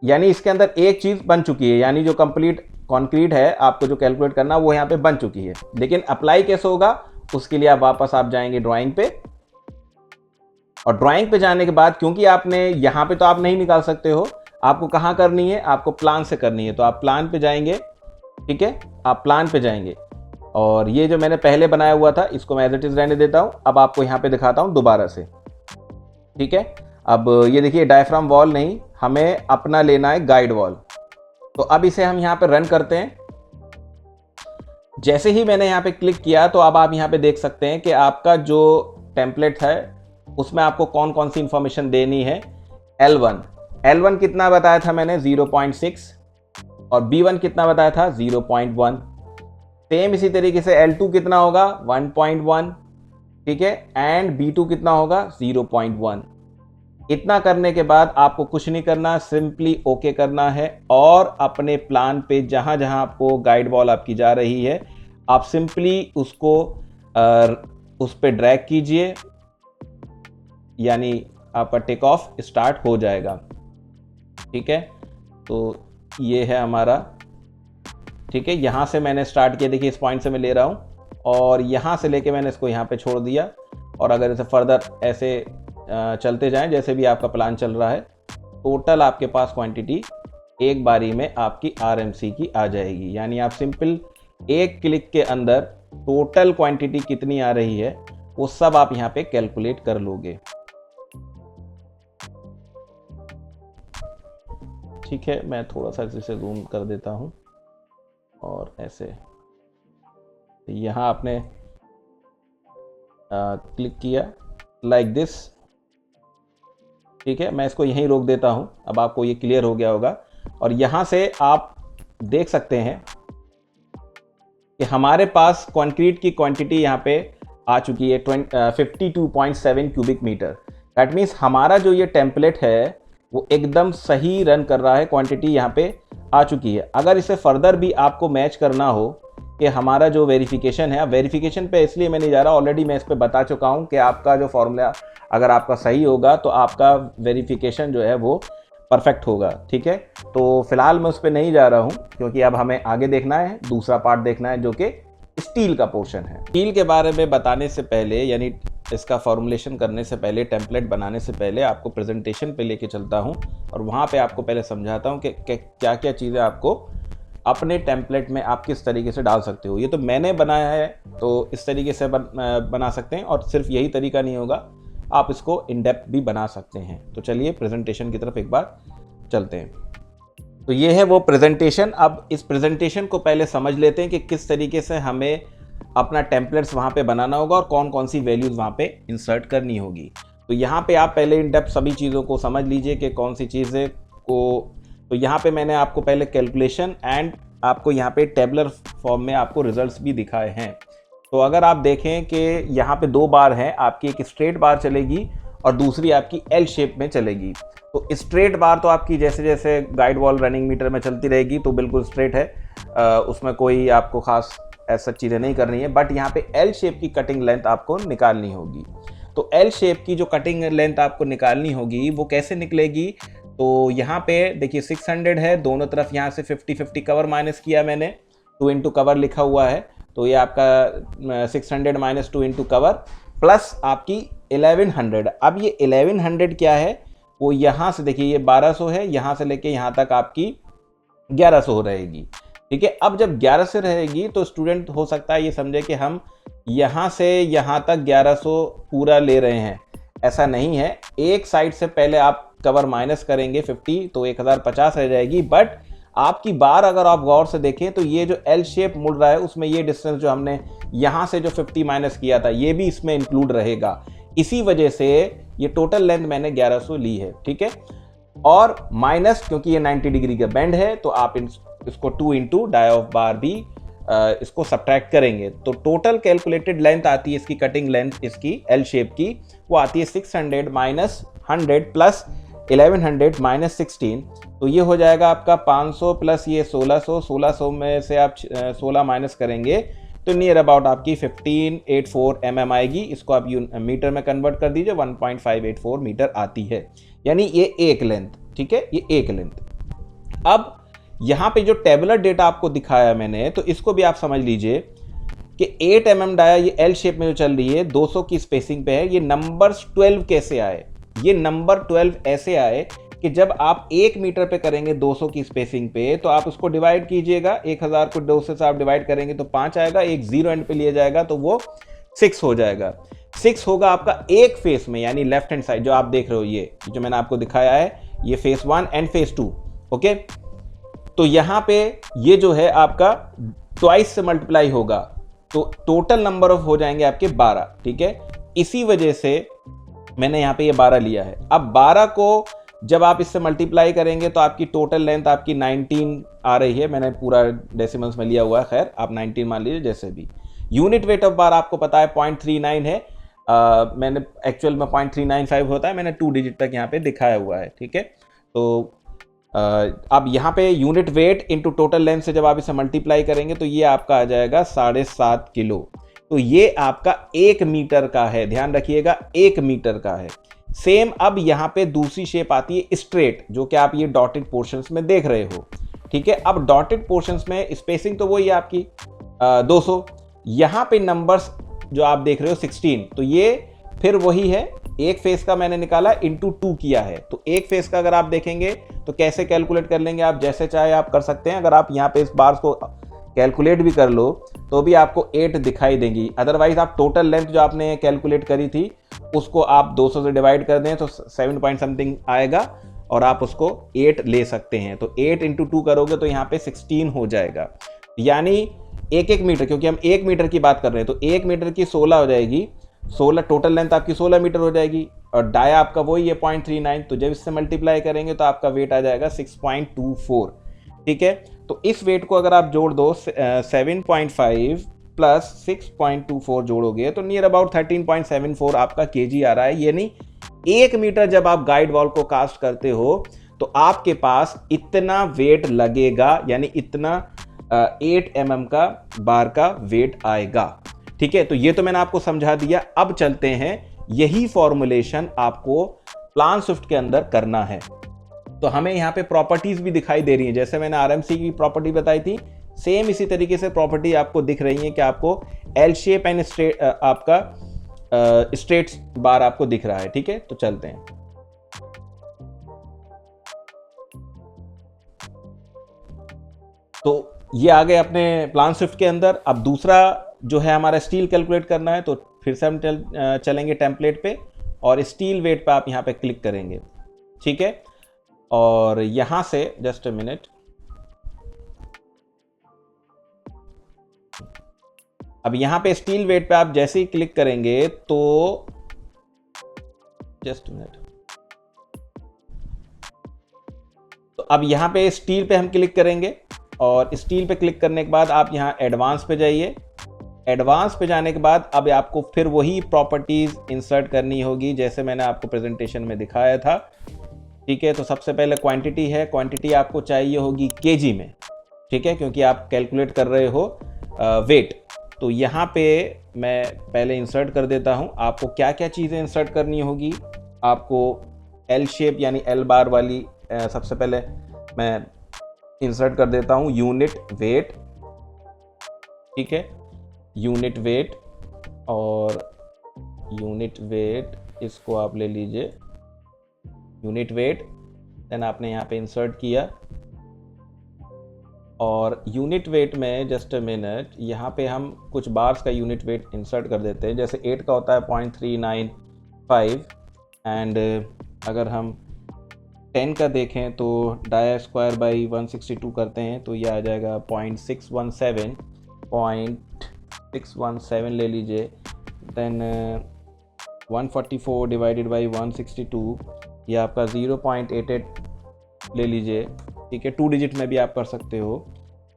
यानी इसके अंदर एक चीज़ बन चुकी है, यानी जो कंप्लीट कॉन्क्रीट है आपको जो कैलकुलेट करना वो यहाँ पे बन चुकी है। लेकिन अप्लाई कैसे होगा उसके लिए वापस आप जाएंगे ड्राइंग पे, और ड्राइंग पे जाने के बाद क्योंकि आपने यहाँ पे तो आप नहीं निकाल सकते हो, आपको कहाँ करनी है, आपको प्लान से करनी है। तो आप प्लान पे जाएंगे, ठीक है, आप प्लान पे जाएंगे और ये जो मैंने पहले बनाया हुआ था इसको मैं एज इट इज रहने देता हूँ। अब आपको यहाँ पे दिखाता हूँ दोबारा से, ठीक है। अब ये देखिए डायफ्राम वॉल नहीं, हमें अपना लेना है गाइड वॉल। तो अब इसे हम यहाँ पे रन करते हैं। जैसे ही मैंने यहाँ पे क्लिक किया तो अब आप यहाँ पे देख सकते हैं कि आपका जो टेम्पलेट है उसमें आपको कौन कौन सी इंफॉर्मेशन देनी है। L1 कितना बताया था मैंने, 0.6, और B1 कितना बताया था, 0.1। सेम इसी तरीके से L2 कितना होगा, 1.1, ठीक है, एंड B2 कितना होगा, 0.1। इतना करने के बाद आपको कुछ नहीं करना, सिंपली ओके करना है और अपने प्लान पे जहां जहां आपको गाइड वॉल आपकी जा रही है आप सिंपली उसको उस पे ड्रैग कीजिए, यानी आपका टेक ऑफ स्टार्ट हो जाएगा, ठीक है। तो ये है हमारा, ठीक है, यहाँ से मैंने स्टार्ट किया, देखिए इस पॉइंट से मैं ले रहा हूँ और यहाँ से लेके मैंने इसको यहाँ पे छोड़ दिया। और अगर इसे फर्दर ऐसे चलते जाएं जैसे भी आपका प्लान चल रहा है, टोटल आपके पास क्वांटिटी एक बारी में आपकी RMC की आ जाएगी। यानी आप सिंपल एक क्लिक के अंदर टोटल क्वांटिटी कितनी आ रही है वो सब आप यहाँ पे कैलकुलेट कर लोगे, ठीक है। मैं थोड़ा सा इसे जूम कर देता हूँ और ऐसे यहाँ आपने क्लिक किया लाइक दिस, ठीक है। मैं इसको यहीं रोक देता हूं, अब आपको ये क्लियर हो गया होगा। और यहां से आप देख सकते हैं कि हमारे पास कंक्रीट की क्वांटिटी यहां पे आ चुकी है 52.7 क्यूबिक मीटर। दैट मीन्स हमारा जो ये टेम्पलेट है वो एकदम सही रन कर रहा है, क्वांटिटी यहाँ पे आ चुकी है। अगर इसे फर्दर भी आपको मैच करना हो कि हमारा जो वेरिफिकेशन है, वेरिफिकेशन पे इसलिए मैं नहीं जा रहा, ऑलरेडी मैं इस पे बता चुका हूँ कि आपका जो फॉर्मूला अगर आपका सही होगा तो आपका वेरिफिकेशन जो है वो परफेक्ट होगा, ठीक है। तो फिलहाल मैं उस पर नहीं जा रहा हूँ क्योंकि अब हमें आगे देखना है, दूसरा पार्ट देखना है जो कि स्टील का पोर्शन है। स्टील के बारे में बताने से पहले, यानी इसका फॉर्मुलेशन करने से पहले, टेम्पलेट बनाने से पहले आपको प्रेजेंटेशन पे लेके चलता हूँ और वहाँ पे आपको पहले समझाता हूँ कि क्या क्या चीज़ें आपको अपने टेम्पलेट में आप किस तरीके से डाल सकते हो। ये तो मैंने बनाया है तो इस तरीके से बना सकते हैं, और सिर्फ यही तरीका नहीं होगा, आप इसको इन डेप्थ भी बना सकते हैं। तो चलिए प्रेजेंटेशन की तरफ एक बार चलते हैं। तो ये है वो प्रेजेंटेशन। अब इस प्रेजेंटेशन को पहले समझ लेते हैं कि किस तरीके से हमें अपना टेम्पलेट्स वहाँ पे बनाना होगा और कौन कौन सी वैल्यूज़ वहाँ पे इंसर्ट करनी होगी। तो यहाँ पे आप पहले इन डेप्थ सभी चीज़ों को समझ लीजिए कि कौन सी चीज़ें को। तो यहाँ पे मैंने आपको पहले कैलकुलेशन एंड आपको यहाँ पे टेबलर फॉर्म में आपको रिजल्ट्स भी दिखाए हैं। तो अगर आप देखें कि यहाँ पे दो बार हैं, आपकी एक स्ट्रेट बार चलेगी और दूसरी आपकी एल शेप में चलेगी। तो स्ट्रेट बार तो आपकी जैसे जैसे गाइड वॉल रनिंग मीटर में चलती रहेगी तो बिल्कुल स्ट्रेट है, उसमें कोई आपको खास ऐसा चीज़ें नहीं करनी है। बट यहाँ पे एल शेप की कटिंग लेंथ आपको निकालनी होगी। तो एल शेप की जो कटिंग लेंथ आपको निकालनी होगी वो कैसे निकलेगी, तो यहाँ पे देखिए 600 है, दोनों तरफ यहाँ से 50-50 कवर माइनस किया मैंने, 2 इंटू कवर लिखा हुआ है। तो ये आपका 600 माइनस 2 इंटू कवर प्लस आपकी 1100। अब ये 1100 क्या है, वो यहाँ से देखिए ये 1200 है, यहाँ से लेके यहाँ तक आपकी 1100 रहेगी, ठीक है। अब जब 11 से रहेगी तो स्टूडेंट हो सकता है ये समझे कि हम यहाँ से यहाँ तक 1100 पूरा ले रहे हैं, ऐसा नहीं है। एक साइड से पहले आप कवर माइनस करेंगे 50 तो 1050 रह जाएगी। बट आपकी बार अगर आप गौर से देखें तो ये जो एल शेप मुड़ रहा है उसमें ये डिस्टेंस जो हमने यहाँ से जो 50 माइनस किया था ये भी इसमें इंक्लूड रहेगा। इसी वजह से ये टोटल लेंथ मैंने 1100 ली है, ठीक है। और माइनस क्योंकि ये 90 डिग्री का बेंड है तो आप इसको 2 इंटू डाई ऑफ बार भी इसको सब्ट्रैक्ट करेंगे। तो टोटल कैलकुलेटेड लेंथ आती है इसकी, कटिंग लेंथ इसकी एल शेप की, वो आती है 600 माइनस 100 प्लस 1100 माइनस 16। तो ये हो जाएगा आपका 500 प्लस ये 1600, 1600 में से आप 16 माइनस करेंगे तो नियर अबाउट आपकी 1584 mm आएगी। इसको आप मीटर में कन्वर्ट कर दीजिए, 1.584 मीटर आती है, यानी ये एक लेंथ, ठीक है, ये एक लेंथ। अब यहाँ पे जो टेबुलर डेटा आपको दिखाया मैंने, तो इसको भी आप समझ लीजिए कि 8 mm डाया ये एल शेप में जो चल रही है 200 की स्पेसिंग पे है। ये नंबर 12 कैसे आए? ये नंबर 12 ऐसे आए कि जब आप 1 मीटर पे करेंगे 200 की स्पेसिंग पे, तो आप उसको डिवाइड कीजिएगा, 1000 को 200 से आप डिवाइड करेंगे तो 5 आएगा, एक 0 एंड पे लिया जाएगा तो वो 6 हो जाएगा। 6 होगा आपका एक फेस में, यानी लेफ्ट हैंड साइड जो आप देख रहे हो, ये जो मैंने आपको दिखाया है, ये फेस 1 एंड फेस 2। ओके, तो यहां पे ये जो है आपका ट्वाइस से मल्टीप्लाई होगा, तो टोटल नंबर ऑफ हो जाएंगे आपके 12। ठीक है, इसी वजह से मैंने यहां पे ये 12 लिया है। अब 12 को जब आप इससे मल्टीप्लाई करेंगे तो आपकी टोटल लेंथ आपकी 19 आ रही है। मैंने पूरा डेसिमल्स में लिया हुआ है, खैर आप 19 मान लीजिए जैसे भी। यूनिट वेट ऑफ बार आपको पता है 0.39 है। मैंने एक्चुअल में 0.395 होता है, मैंने 2 डिजिट तक यहाँ पे दिखाया हुआ है। ठीक है, तो अब यहाँ पे unit weight into total length से जब आप इसे मल्टीप्लाई करेंगे तो ये आपका आ जाएगा 7.5 किलो। तो ये आपका 1 मीटर का है, ध्यान रखिएगा 1 मीटर का है। सेम अब यहाँ पे दूसरी शेप आती है स्ट्रेट, जो कि आप ये डॉटेड पोर्शंस में देख रहे हो। ठीक है, अब डॉटेड पोर्शंस में स्पेसिंग तो वही है आपकी 200। यहाँ पे नंबर्स जो आप देख रहे हो 16, तो ये फिर वही है, एक फेस का मैंने निकाला इंटू 2 किया है। तो एक फेस का अगर आप देखेंगे तो कैसे कैलकुलेट कर लेंगे आप, जैसे चाहे आप कर सकते हैं। अगर आप यहाँ पे इस बार्स को कैलकुलेट भी कर लो तो भी आपको 8 दिखाई देंगी। अदरवाइज आप टोटल लेंथ जो आपने कैलकुलेट करी थी उसको आप 200 से डिवाइड कर दें तो 7 पॉइंट समथिंग आएगा और आप उसको 8 ले सकते हैं। तो 8 इंटू 2 करोगे तो यहाँ पे 16 हो जाएगा। यानी एक मीटर, क्योंकि हम 1 मीटर की बात कर रहे हैं, तो 1 मीटर की 16 हो जाएगी, 16 टोटल लेंथ आपकी 16 मीटर हो जाएगी। और डाया आपका वही है 0.39, तो जब इससे मल्टीप्लाई करेंगे तो आपका वेट आ जाएगा 6.24। ठीक है, तो इस वेट को अगर आप जोड़ दो 7.5 प्लस 6.24 जोड़ोगे तो नियर अबाउट 13.74 आपका केजी आ रहा है। यानी 1 मीटर जब आप गाइड वॉल को कास्ट करते हो तो आपके पास इतना वेट लगेगा, यानी इतना 8 mm का बार का वेट आएगा। ठीक है, तो ये तो मैंने आपको समझा दिया। अब चलते हैं, यही फॉर्मुलेशन आपको प्लान स्विफ्ट के अंदर करना है। तो हमें यहाँ पे प्रॉपर्टीज भी दिखाई दे रही हैं, जैसे मैंने आरएमसी की प्रॉपर्टी बताई थी, सेम इसी तरीके से प्रॉपर्टी आपको दिख रही है कि आपको एल शेप एंड स्ट्रेट आपका स्ट्रेट बार आपको दिख रहा है। ठीक है, तो चलते हैं। तो ये आ गए अपने प्लान स्विफ्ट के अंदर। अब दूसरा जो है हमारा स्टील कैलकुलेट करना है, तो फिर से हम चलेंगे टेम्पलेट पे और स्टील वेट पे आप यहाँ पे क्लिक करेंगे। ठीक है, और यहाँ से जस्ट अ मिनट, अब यहाँ पे स्टील वेट पे आप जैसे ही क्लिक करेंगे तो जस्ट अ मिनट, तो अब यहाँ पे स्टील पे हम क्लिक करेंगे और स्टील पे क्लिक करने के बाद आप यहाँ एडवांस पे जाइए। एडवांस पे जाने के बाद अब आपको फिर वही प्रॉपर्टीज इंसर्ट करनी होगी जैसे मैंने आपको प्रेजेंटेशन में दिखाया था। ठीक है, तो सबसे पहले क्वांटिटी है, क्वांटिटी आपको चाहिए होगी केजी में। ठीक है, क्योंकि आप कैलकुलेट कर रहे हो वेट। तो यहाँ पे मैं पहले इंसर्ट कर देता हूँ। आपको क्या क्या चीज़ें इंसर्ट करनी होगी, आपको एल शेप यानी एल बार वाली सबसे पहले मैं इंसर्ट कर देता हूँ यूनिट वेट। ठीक है, यूनिट वेट, और यूनिट वेट इसको आप ले लीजिए, यूनिट वेट। देन आपने यहाँ पे इंसर्ट किया और यूनिट वेट में जस्ट अ मिनट, यहाँ पे हम कुछ बार्स का यूनिट वेट इंसर्ट कर देते हैं। जैसे 8 का होता है 0.395 एंड अगर हम 10 का देखें तो डाया स्क्वायर बाई 162 करते हैं तो ये आ जाएगा 0.617 ले लीजिए। देन 144 डिवाइडेड बाई 162, ये आपका 0.88 ले लीजिए। ठीक है, 2 डिजिट में भी आप कर सकते हो।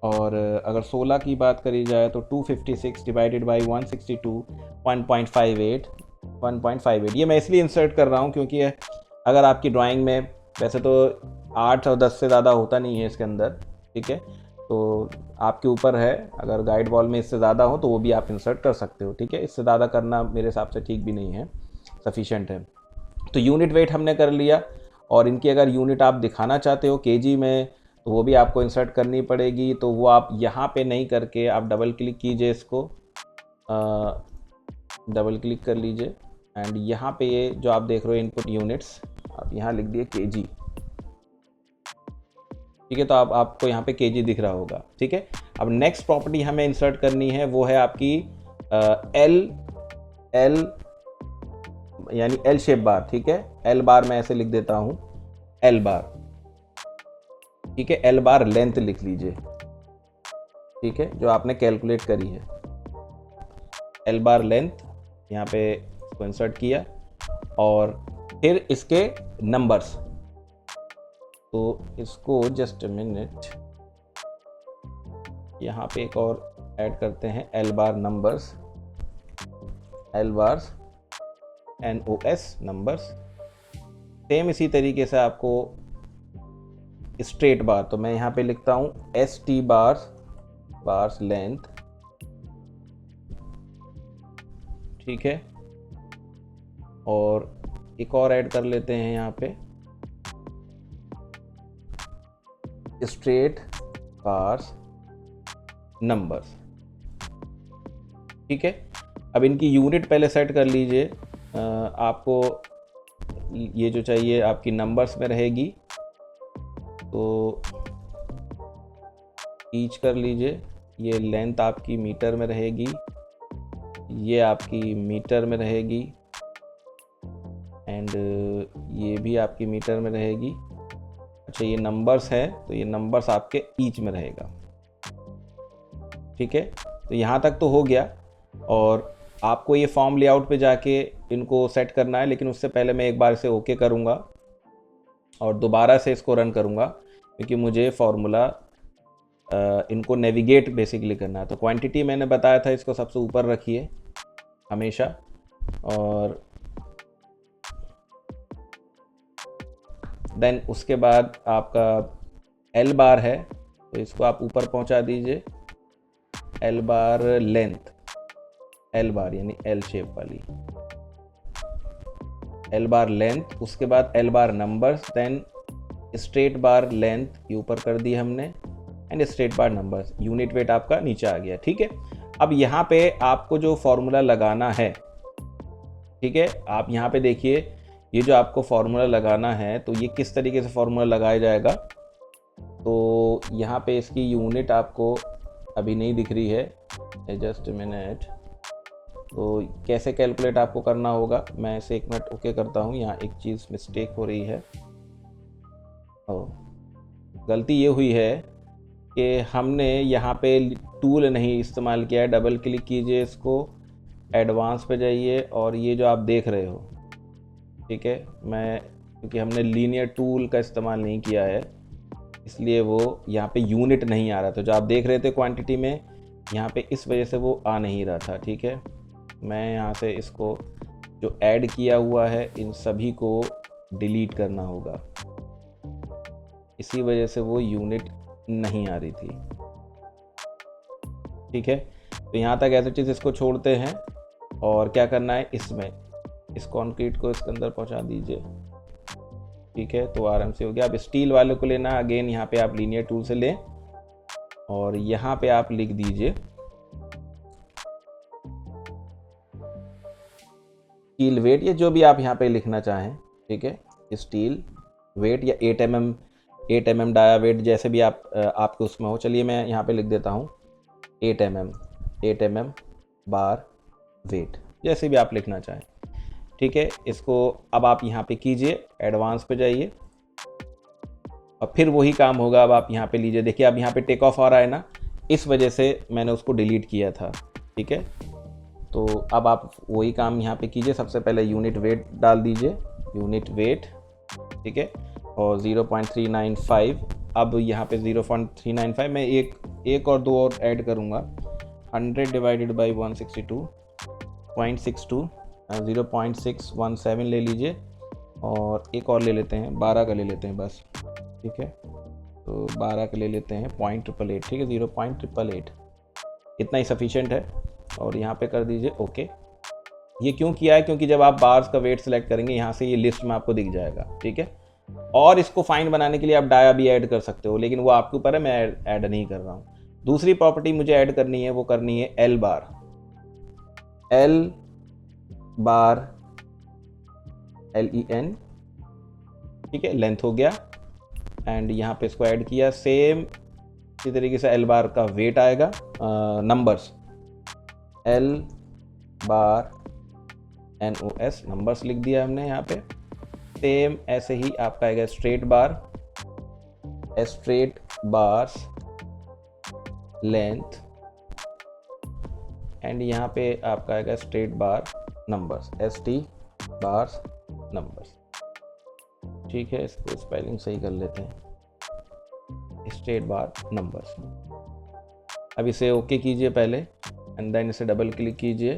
और अगर 16 की बात करी जाए तो 256 डिवाइडेड बाई 162 1.58। ये मैं इसलिए इंसर्ट कर रहा हूँ क्योंकि अगर आपकी ड्राइंग में, वैसे तो 8 और 10 से ज़्यादा होता नहीं है इसके अंदर। ठीक है, तो आपके ऊपर है, अगर गाइड वॉल में इससे ज़्यादा हो तो वो भी आप इंसर्ट कर सकते हो। ठीक है, इससे ज़्यादा करना मेरे हिसाब से ठीक भी नहीं है, सफिशेंट है। तो यूनिट वेट हमने कर लिया, और इनकी अगर यूनिट आप दिखाना चाहते हो केजी में तो वो भी आपको इंसर्ट करनी पड़ेगी। तो वो आप यहाँ पे नहीं करके आप डबल क्लिक कीजिए, इसको डबल क्लिक कर लीजिए एंड यहाँ पे ये जो आप देख रहे हो इनपुट यूनिट्स, आप यहाँ लिख दिए kg। ठीक है, तो आपको यहाँ पे kg दिख रहा होगा। ठीक है, अब नेक्स्ट प्रॉपर्टी हमें इंसर्ट करनी है, वो है आपकी एल यानी एल शेप बार। ठीक है, एल बार मैं ऐसे लिख देता हूँ, एल बार। ठीक है, एल बार लेंथ लिख लीजिए। ठीक है, जो आपने कैलकुलेट करी है, एल बार लेंथ यहाँ पे इसको इंसर्ट किया और फिर इसके नंबर्स। तो इसको जस्ट अ मिनट, यहाँ पे एक और ऐड करते हैं, L bar numbers, L bars NOS numbers. Same इसी तरीके से आपको स्ट्रेट बार, तो मैं यहाँ पे लिखता हूँ ST बार्स लेंथ। ठीक है, और एक और ऐड कर लेते हैं यहाँ पे, स्ट्रेट बार्स नंबर्स। ठीक है, अब इनकी यूनिट पहले सेट कर लीजिए। आपको ये जो चाहिए आपकी नंबर्स में रहेगी, तो ईच कर लीजिए। ये लेंथ आपकी मीटर में रहेगी, ये आपकी मीटर में रहेगी एंड ये भी आपकी मीटर में रहेगी। अच्छा, ये नंबर्स है तो ये नंबर्स आपके ईच में रहेगा। ठीक है, तो यहाँ तक तो हो गया और आपको ये फॉर्म लेआउट पे जाके इनको सेट करना है, लेकिन उससे पहले मैं एक बार इसे ओके करूँगा और दोबारा से इसको रन करूँगा, क्योंकि मुझे फॉर्मूला इनको नेविगेट बेसिकली करना है। तो क्वांटिटी मैंने बताया था, इसको सबसे ऊपर रखिए हमेशा, और देन उसके बाद आपका एल बार है तो इसको आप ऊपर पहुंचा दीजिए, L bar length, L bar यानी एल शेप वाली, एल बार लेंथ। उसके बाद L bar numbers, then straight bar length ये ऊपर कर दी हमने and straight bar numbers. Unit weight आपका नीचे आ गया। ठीक है, अब यहाँ पे आपको जो फॉर्मूला लगाना है, ठीक है, आप यहाँ पे देखिए, ये जो आपको फॉर्मूला लगाना है तो ये किस तरीके से फॉर्मूला लगाया जाएगा। तो यहाँ पे इसकी यूनिट आपको अभी नहीं दिख रही है, जस्ट मिनट। तो कैसे कैलकुलेट आपको करना होगा, मैं इसे 1 मिनट ओके करता हूँ। यहाँ एक चीज़ मिस्टेक हो रही है, गलती ये हुई है कि हमने यहाँ पे टूल नहीं इस्तेमाल किया है। डबल क्लिक कीजिए, इसको एडवांस पे जाइए और ये जो आप देख रहे हो, ठीक है, मैं क्योंकि हमने लीनियर टूल का इस्तेमाल नहीं किया है इसलिए वो यहाँ पे यूनिट नहीं आ रहा था। जो आप देख रहे थे क्वांटिटी में, यहाँ पे इस वजह से वो आ नहीं रहा था। ठीक है, मैं यहाँ से इसको जो ऐड किया हुआ है इन सभी को डिलीट करना होगा, इसी वजह से वो यूनिट नहीं आ रही थी। ठीक है, तो यहाँ तक ऐसे चीज़ इसको छोड़ते हैं और क्या करना है, इसमें इस कंक्रीट को इसके अंदर पहुँचा दीजिए। ठीक है, तो आराम से हो गया। अब स्टील वाले को लेना, अगेन यहाँ पे आप लीनियर टूल से लें और यहाँ पे आप लिख दीजिए स्टील वेट, या जो भी आप यहाँ पे लिखना चाहें। ठीक है, स्टील वेट या 8 mm डाया वेट, जैसे भी आपके उसमें हो। चलिए मैं यहाँ पे लिख देता हूँ 8 mm बार वेट, जैसे भी आप लिखना चाहें। ठीक है, इसको अब आप यहाँ पे कीजिए, एडवांस पे जाइए और फिर वही काम होगा। अब आप यहाँ पे लीजिए, देखिए अब यहाँ पे टेक ऑफ आ रहा है ना, इस वजह से मैंने उसको डिलीट किया था। ठीक है, तो अब आप वही काम यहाँ पे कीजिए। सबसे पहले यूनिट वेट डाल दीजिए, यूनिट वेट। ठीक है, और 0.395। अब यहाँ पे 0.395 में एक और दो और ऐड करूँगा। 100 डिवाइडेड बाई 162.62, 0.617 ले लीजिए और एक और ले लेते हैं, 12 का ले लेते हैं बस। ठीक है, तो 12 का ले लेते हैं 0.888। ठीक है, 0.888 इतना ही सफिशिएंट है और यहाँ पे कर दीजिए ओके। ये क्यों किया है, क्योंकि जब आप बार्स का वेट सेलेक्ट करेंगे यहाँ से ये लिस्ट में आपको दिख जाएगा। ठीक है, और इसको फाइन बनाने के लिए आप डाया भी ऐड कर सकते हो, लेकिन वो आपके ऊपर है, मैं ऐड नहीं कर रहा हूँ। दूसरी प्रॉपर्टी मुझे ऐड करनी है, वो करनी है एल बार। एल बार LEN, ठीक है, लेंथ हो गया। एंड यहाँ पे इसको ऐड किया, सेम इसी तरीके से एल बार का वेट आएगा, नंबर्स, एल बार NOS, नंबर्स लिख दिया हमने यहाँ पे। सेम ऐसे ही आपका आएगा straight bar, straight bars length, and यहाँ पे आपका आएगा straight bar numbers, ST bars numbers. ठीक है, इसको स्पेलिंग सही कर लेते हैं, स्ट्रेट बार नंबर्स। अब इसे ओके कीजिए पहले, एंड देन इसे डबल क्लिक कीजिए,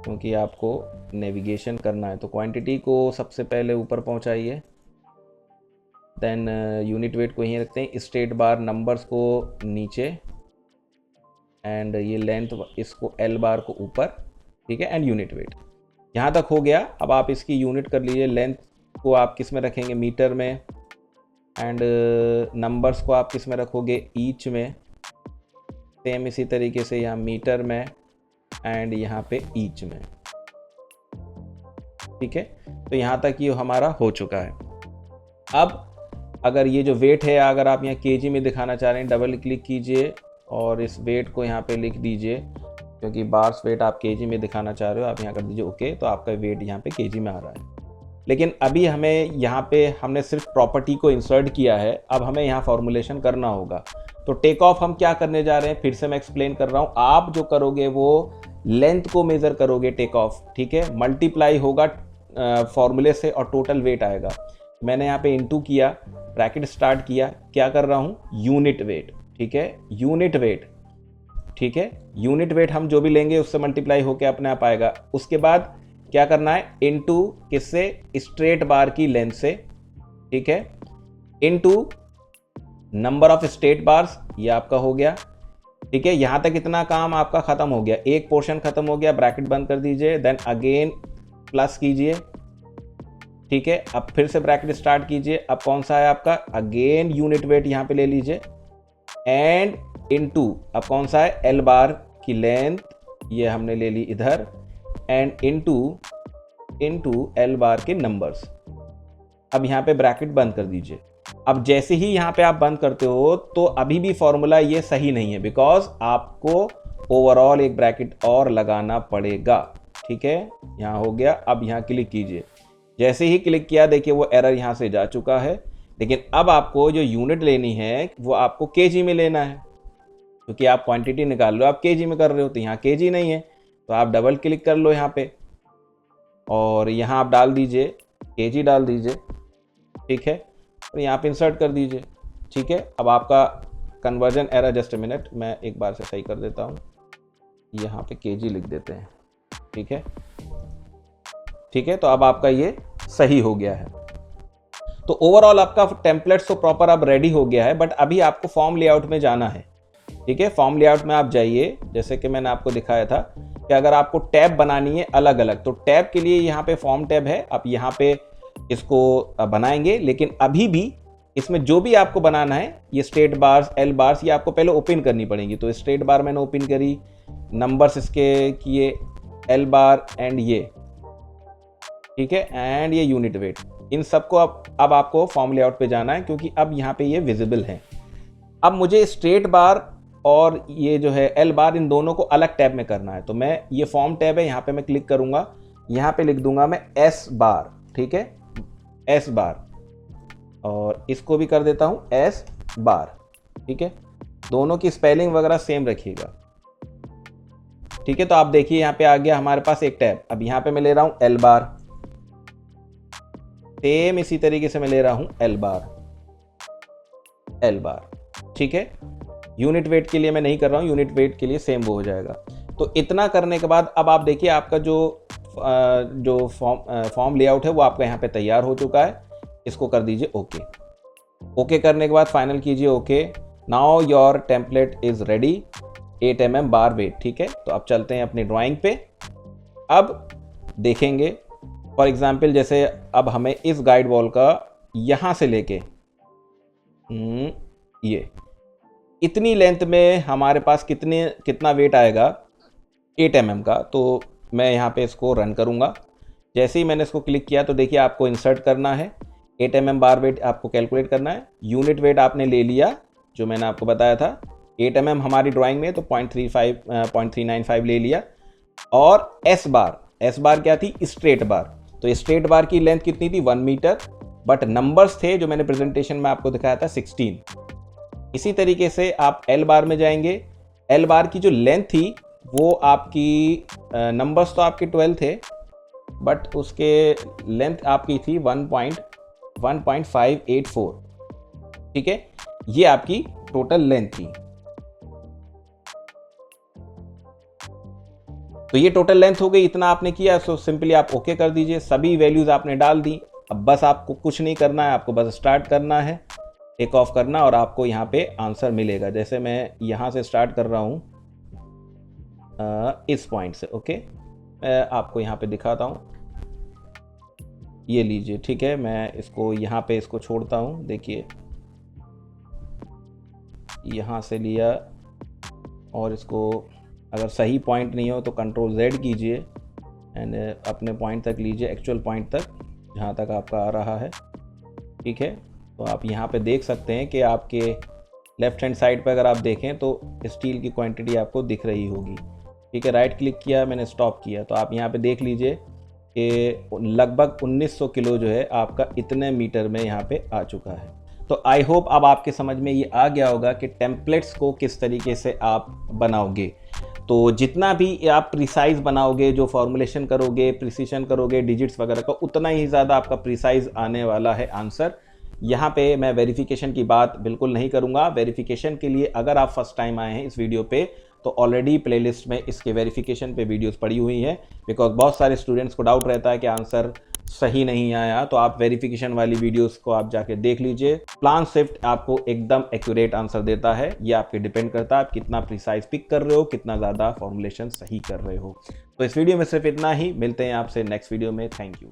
क्योंकि आपको नेविगेशन करना है। तो क्वांटिटी को सबसे पहले ऊपर पहुंचाइए, देन यूनिट वेट को यहीं रखते हैं, स्ट्रेट बार नंबर्स को नीचे, एंड ये लेंथ इसको एल बार को ऊपर, ठीक है, एंड यूनिट वेट। यहाँ तक हो गया। अब आप इसकी यूनिट कर लीजिए, लेंथ को आप किस में रखेंगे, मीटर में, एंड नंबर्स को आप किस में रखोगे, ईच में। सेम इसी तरीके से यहाँ मीटर में, एंड यहाँ पे ईच में। ठीक है, तो यहाँ तक ये हमारा हो चुका है। अब अगर ये जो वेट है, अगर आप यहाँ केजी में दिखाना चाह रहे हैं, डबल क्लिक कीजिए और इस वेट को यहाँ पे लिख दीजिए, क्योंकि बार्स वेट आप केजी में दिखाना चाह रहे हो, आप यहाँ कर दीजिए ओके, तो आपका वेट यहाँ पे केजी में आ रहा है। लेकिन अभी हमें यहाँ पे हमने सिर्फ प्रॉपर्टी को इंसर्ट किया है, अब हमें यहाँ फॉर्मुलेशन करना होगा। तो टेक ऑफ हम क्या करने जा रहे हैं, फिर से मैं एक्सप्लेन कर रहा हूँ। आप जो करोगे वो लेंथ को मेजर करोगे टेक ऑफ, ठीक है, मल्टीप्लाई होगा फॉर्मूले से और टोटल वेट आएगा। मैंने यहाँ पे इनटू किया, ब्रैकेट स्टार्ट किया, क्या कर रहा हूँ, यूनिट वेट, ठीक है, यूनिट वेट, ठीक है, यूनिट वेट हम जो भी लेंगे उससे मल्टीप्लाई होकर अपने आप आएगा। उसके बाद क्या करना है, इनटू किससे, स्ट्रेट बार की लेंथ से, ठीक है, into number of straight bars, ये आपका हो गया। ठीक है, यहां तक इतना काम आपका खत्म हो गया, एक पोर्शन खत्म हो गया, ब्रैकेट बंद कर दीजिए, देन अगेन प्लस कीजिए। ठीक है, अब फिर से ब्रैकेट स्टार्ट कीजिए, अब कौन सा है आपका, अगेन यूनिट वेट यहां पे ले लीजिए, एंड इनटू अब कौन सा है, एल बार की लेंथ, ये हमने ले ली इधर, एंड इनटू एल बार के नंबर्स। अब यहाँ पे ब्रैकेट बंद कर दीजिए। अब जैसे ही यहाँ पे आप बंद करते हो तो अभी भी फॉर्मूला ये सही नहीं है, बिकॉज आपको ओवरऑल एक ब्रैकेट और लगाना पड़ेगा। ठीक है, यहाँ हो गया। अब यहाँ क्लिक कीजिए, जैसे ही क्लिक किया देखिए वो एरर यहाँ से जा चुका है। लेकिन अब आपको जो यूनिट लेनी है वो आपको केजी में लेना है, क्योंकि आप क्वांटिटी निकाल लो, आप केजी में कर रहे हो, तो यहाँ केजी नहीं है, तो आप डबल क्लिक कर लो यहाँ पे और यहाँ आप डाल दीजिए केजी डाल दीजिए। ठीक है, और यहाँ पे इंसर्ट कर दीजिए। ठीक है, अब आपका conversion error, just a minute, मैं एक बार से सही कर देता हूँ, यहाँ पे केजी लिख देते हैं। ठीक है, ठीक है, तो अब आपका ये सही हो गया है। तो ओवरऑल आपका टेम्पलेट्स तो प्रॉपर अब रेडी हो गया है, बट अभी आपको फॉर्म लेआउट में जाना है। ठीक है, फॉर्म लेआउट में आप जाइए, जैसे कि मैंने आपको दिखाया था कि अगर आपको टैब बनानी है अलग अलग, तो टैब के लिए यहाँ पे फॉर्म टैब है, आप यहाँ पे इसको बनाएंगे। लेकिन अभी भी इसमें जो भी आपको बनाना है, ये स्ट्रेट बार्स, एल बार्स, ये आपको पहले ओपन करनी पड़ेंगी। तो स्ट्रेट बार मैंने ओपन करी, नंबर्स इसके किए, एल बार एंड ये, ठीक है, एंड ये यूनिट वेट, इन सबको अब आपको फॉर्म लेआउट पे जाना है, क्योंकि अब यहाँ पे ये विजिबल है। अब मुझे स्ट्रेट बार और ये जो है एल बार, इन दोनों को अलग टैब में करना है। तो मैं, ये फॉर्म टैब है, यहाँ पे मैं क्लिक करूंगा, यहाँ पे लिख दूंगा मैं एस बार। ठीक है, एस बार, और इसको भी कर देता हूँ एस बार। ठीक है, दोनों की स्पेलिंग वगैरह सेम रखिएगा। ठीक है, तो आप देखिए यहाँ पे आ गया हमारे पास एक टैब। अब यहाँ पे मैं ले रहा हूँ एल बार, सेम इसी तरीके से मैं ले रहा हूँ एल बार, एल बार। ठीक है, यूनिट वेट के लिए मैं नहीं कर रहा हूँ, यूनिट वेट के लिए सेम वो हो जाएगा। तो इतना करने के बाद अब आप देखिए आपका जो फॉर्म लेआउट है वो आपका यहाँ पे तैयार हो चुका है। इसको कर दीजिए ओके। ओके करने के बाद फाइनल कीजिए okay. Now your template is ready, 8 mm bar weight. ठीक है, तो अब चलते हैं अपनी ड्राइंग पे। अब देखेंगे फॉर एग्जाम्पल, जैसे अब हमें इस गाइड वॉल का यहाँ से लेके ये इतनी लेंथ में हमारे पास कितना वेट आएगा 8 mm का। तो मैं यहाँ पे इसको रन करूँगा। जैसे ही मैंने इसको क्लिक किया तो देखिए आपको इंसर्ट करना है, 8 mm बार वेट आपको कैलकुलेट करना है। यूनिट वेट आपने ले लिया जो मैंने आपको बताया था, 8 mm हमारी ड्राइंग में तो 0.395 ले लिया। और एस बार क्या थी, स्ट्रेट बार। तो स्ट्रेट बार की लेंथ कितनी थी 1 मीटर, बट नंबर्स थे जो मैंने प्रेजेंटेशन में आपको दिखाया था 16। इसी तरीके से आप एल बार में जाएंगे। एल बार की जो लेंथ थी वो आपकी नंबर्स तो आपके 12 थे, बट उसके लेंथ आपकी थी 1.584। ठीक है, ये आपकी टोटल लेंथ थी। तो ये टोटल लेंथ हो गई, इतना आपने किया। सो सिंपली आप ओके कर दीजिए। सभी वैल्यूज आपने डाल दी। अब बस आपको कुछ नहीं करना है, आपको बस स्टार्ट करना है, टेक ऑफ करना, और आपको यहाँ पे आंसर मिलेगा। जैसे मैं यहाँ से स्टार्ट कर रहा हूँ इस पॉइंट से। ओके, मैं आपको यहाँ पे दिखाता हूँ, ये लीजिए। ठीक है, मैं इसको यहाँ पे इसको छोड़ता हूँ। देखिए यहाँ से लिया, और इसको अगर सही पॉइंट नहीं हो तो कंट्रोल Z कीजिए एंड अपने पॉइंट तक लीजिए, एक्चुअल पॉइंट तक जहाँ तक आपका आ रहा है। ठीक है, तो आप यहाँ पे देख सकते हैं कि आपके लेफ्ट हैंड साइड पर अगर आप देखें तो स्टील की क्वांटिटी आपको दिख रही होगी। ठीक है, राइट क्लिक किया, मैंने स्टॉप किया, तो आप यहाँ पे देख लीजिए कि लगभग 1900 किलो जो है आपका इतने मीटर में यहाँ पे आ चुका है। तो आई होप अब आपके समझ में ये आ गया होगा कि टेम्पलेट्स को किस तरीके से आप बनाओगे। तो जितना भी आप प्रिसाइज बनाओगे, जो फॉर्मुलेशन करोगे, प्रिसीशन करोगे डिजिट्स वगैरह का, उतना ही ज़्यादा आपका प्रिसाइज आने वाला है आंसर। यहाँ पे मैं वेरिफिकेशन की बात बिल्कुल नहीं करूँगा। वेरिफिकेशन के लिए अगर आप फर्स्ट टाइम आए हैं इस वीडियो पे, तो ऑलरेडी प्लेलिस्ट में इसके वेरिफिकेशन पे वीडियोस पड़ी हुई हैं। बिकॉज बहुत सारे स्टूडेंट्स को डाउट रहता है कि आंसर सही नहीं आया, तो आप वेरिफिकेशन वाली वीडियोस को आप जाके देख लीजिए। प्लान शिफ्ट आपको एकदम एक्यूरेट आंसर देता है। ये आपके डिपेंड करता है आप कितना प्रिसाइज पिक कर रहे हो, कितना ज़्यादा फॉर्मुलेशन सही कर रहे हो। तो इस वीडियो में सिर्फ इतना ही। मिलते हैं आपसे नेक्स्ट वीडियो में। Thank you.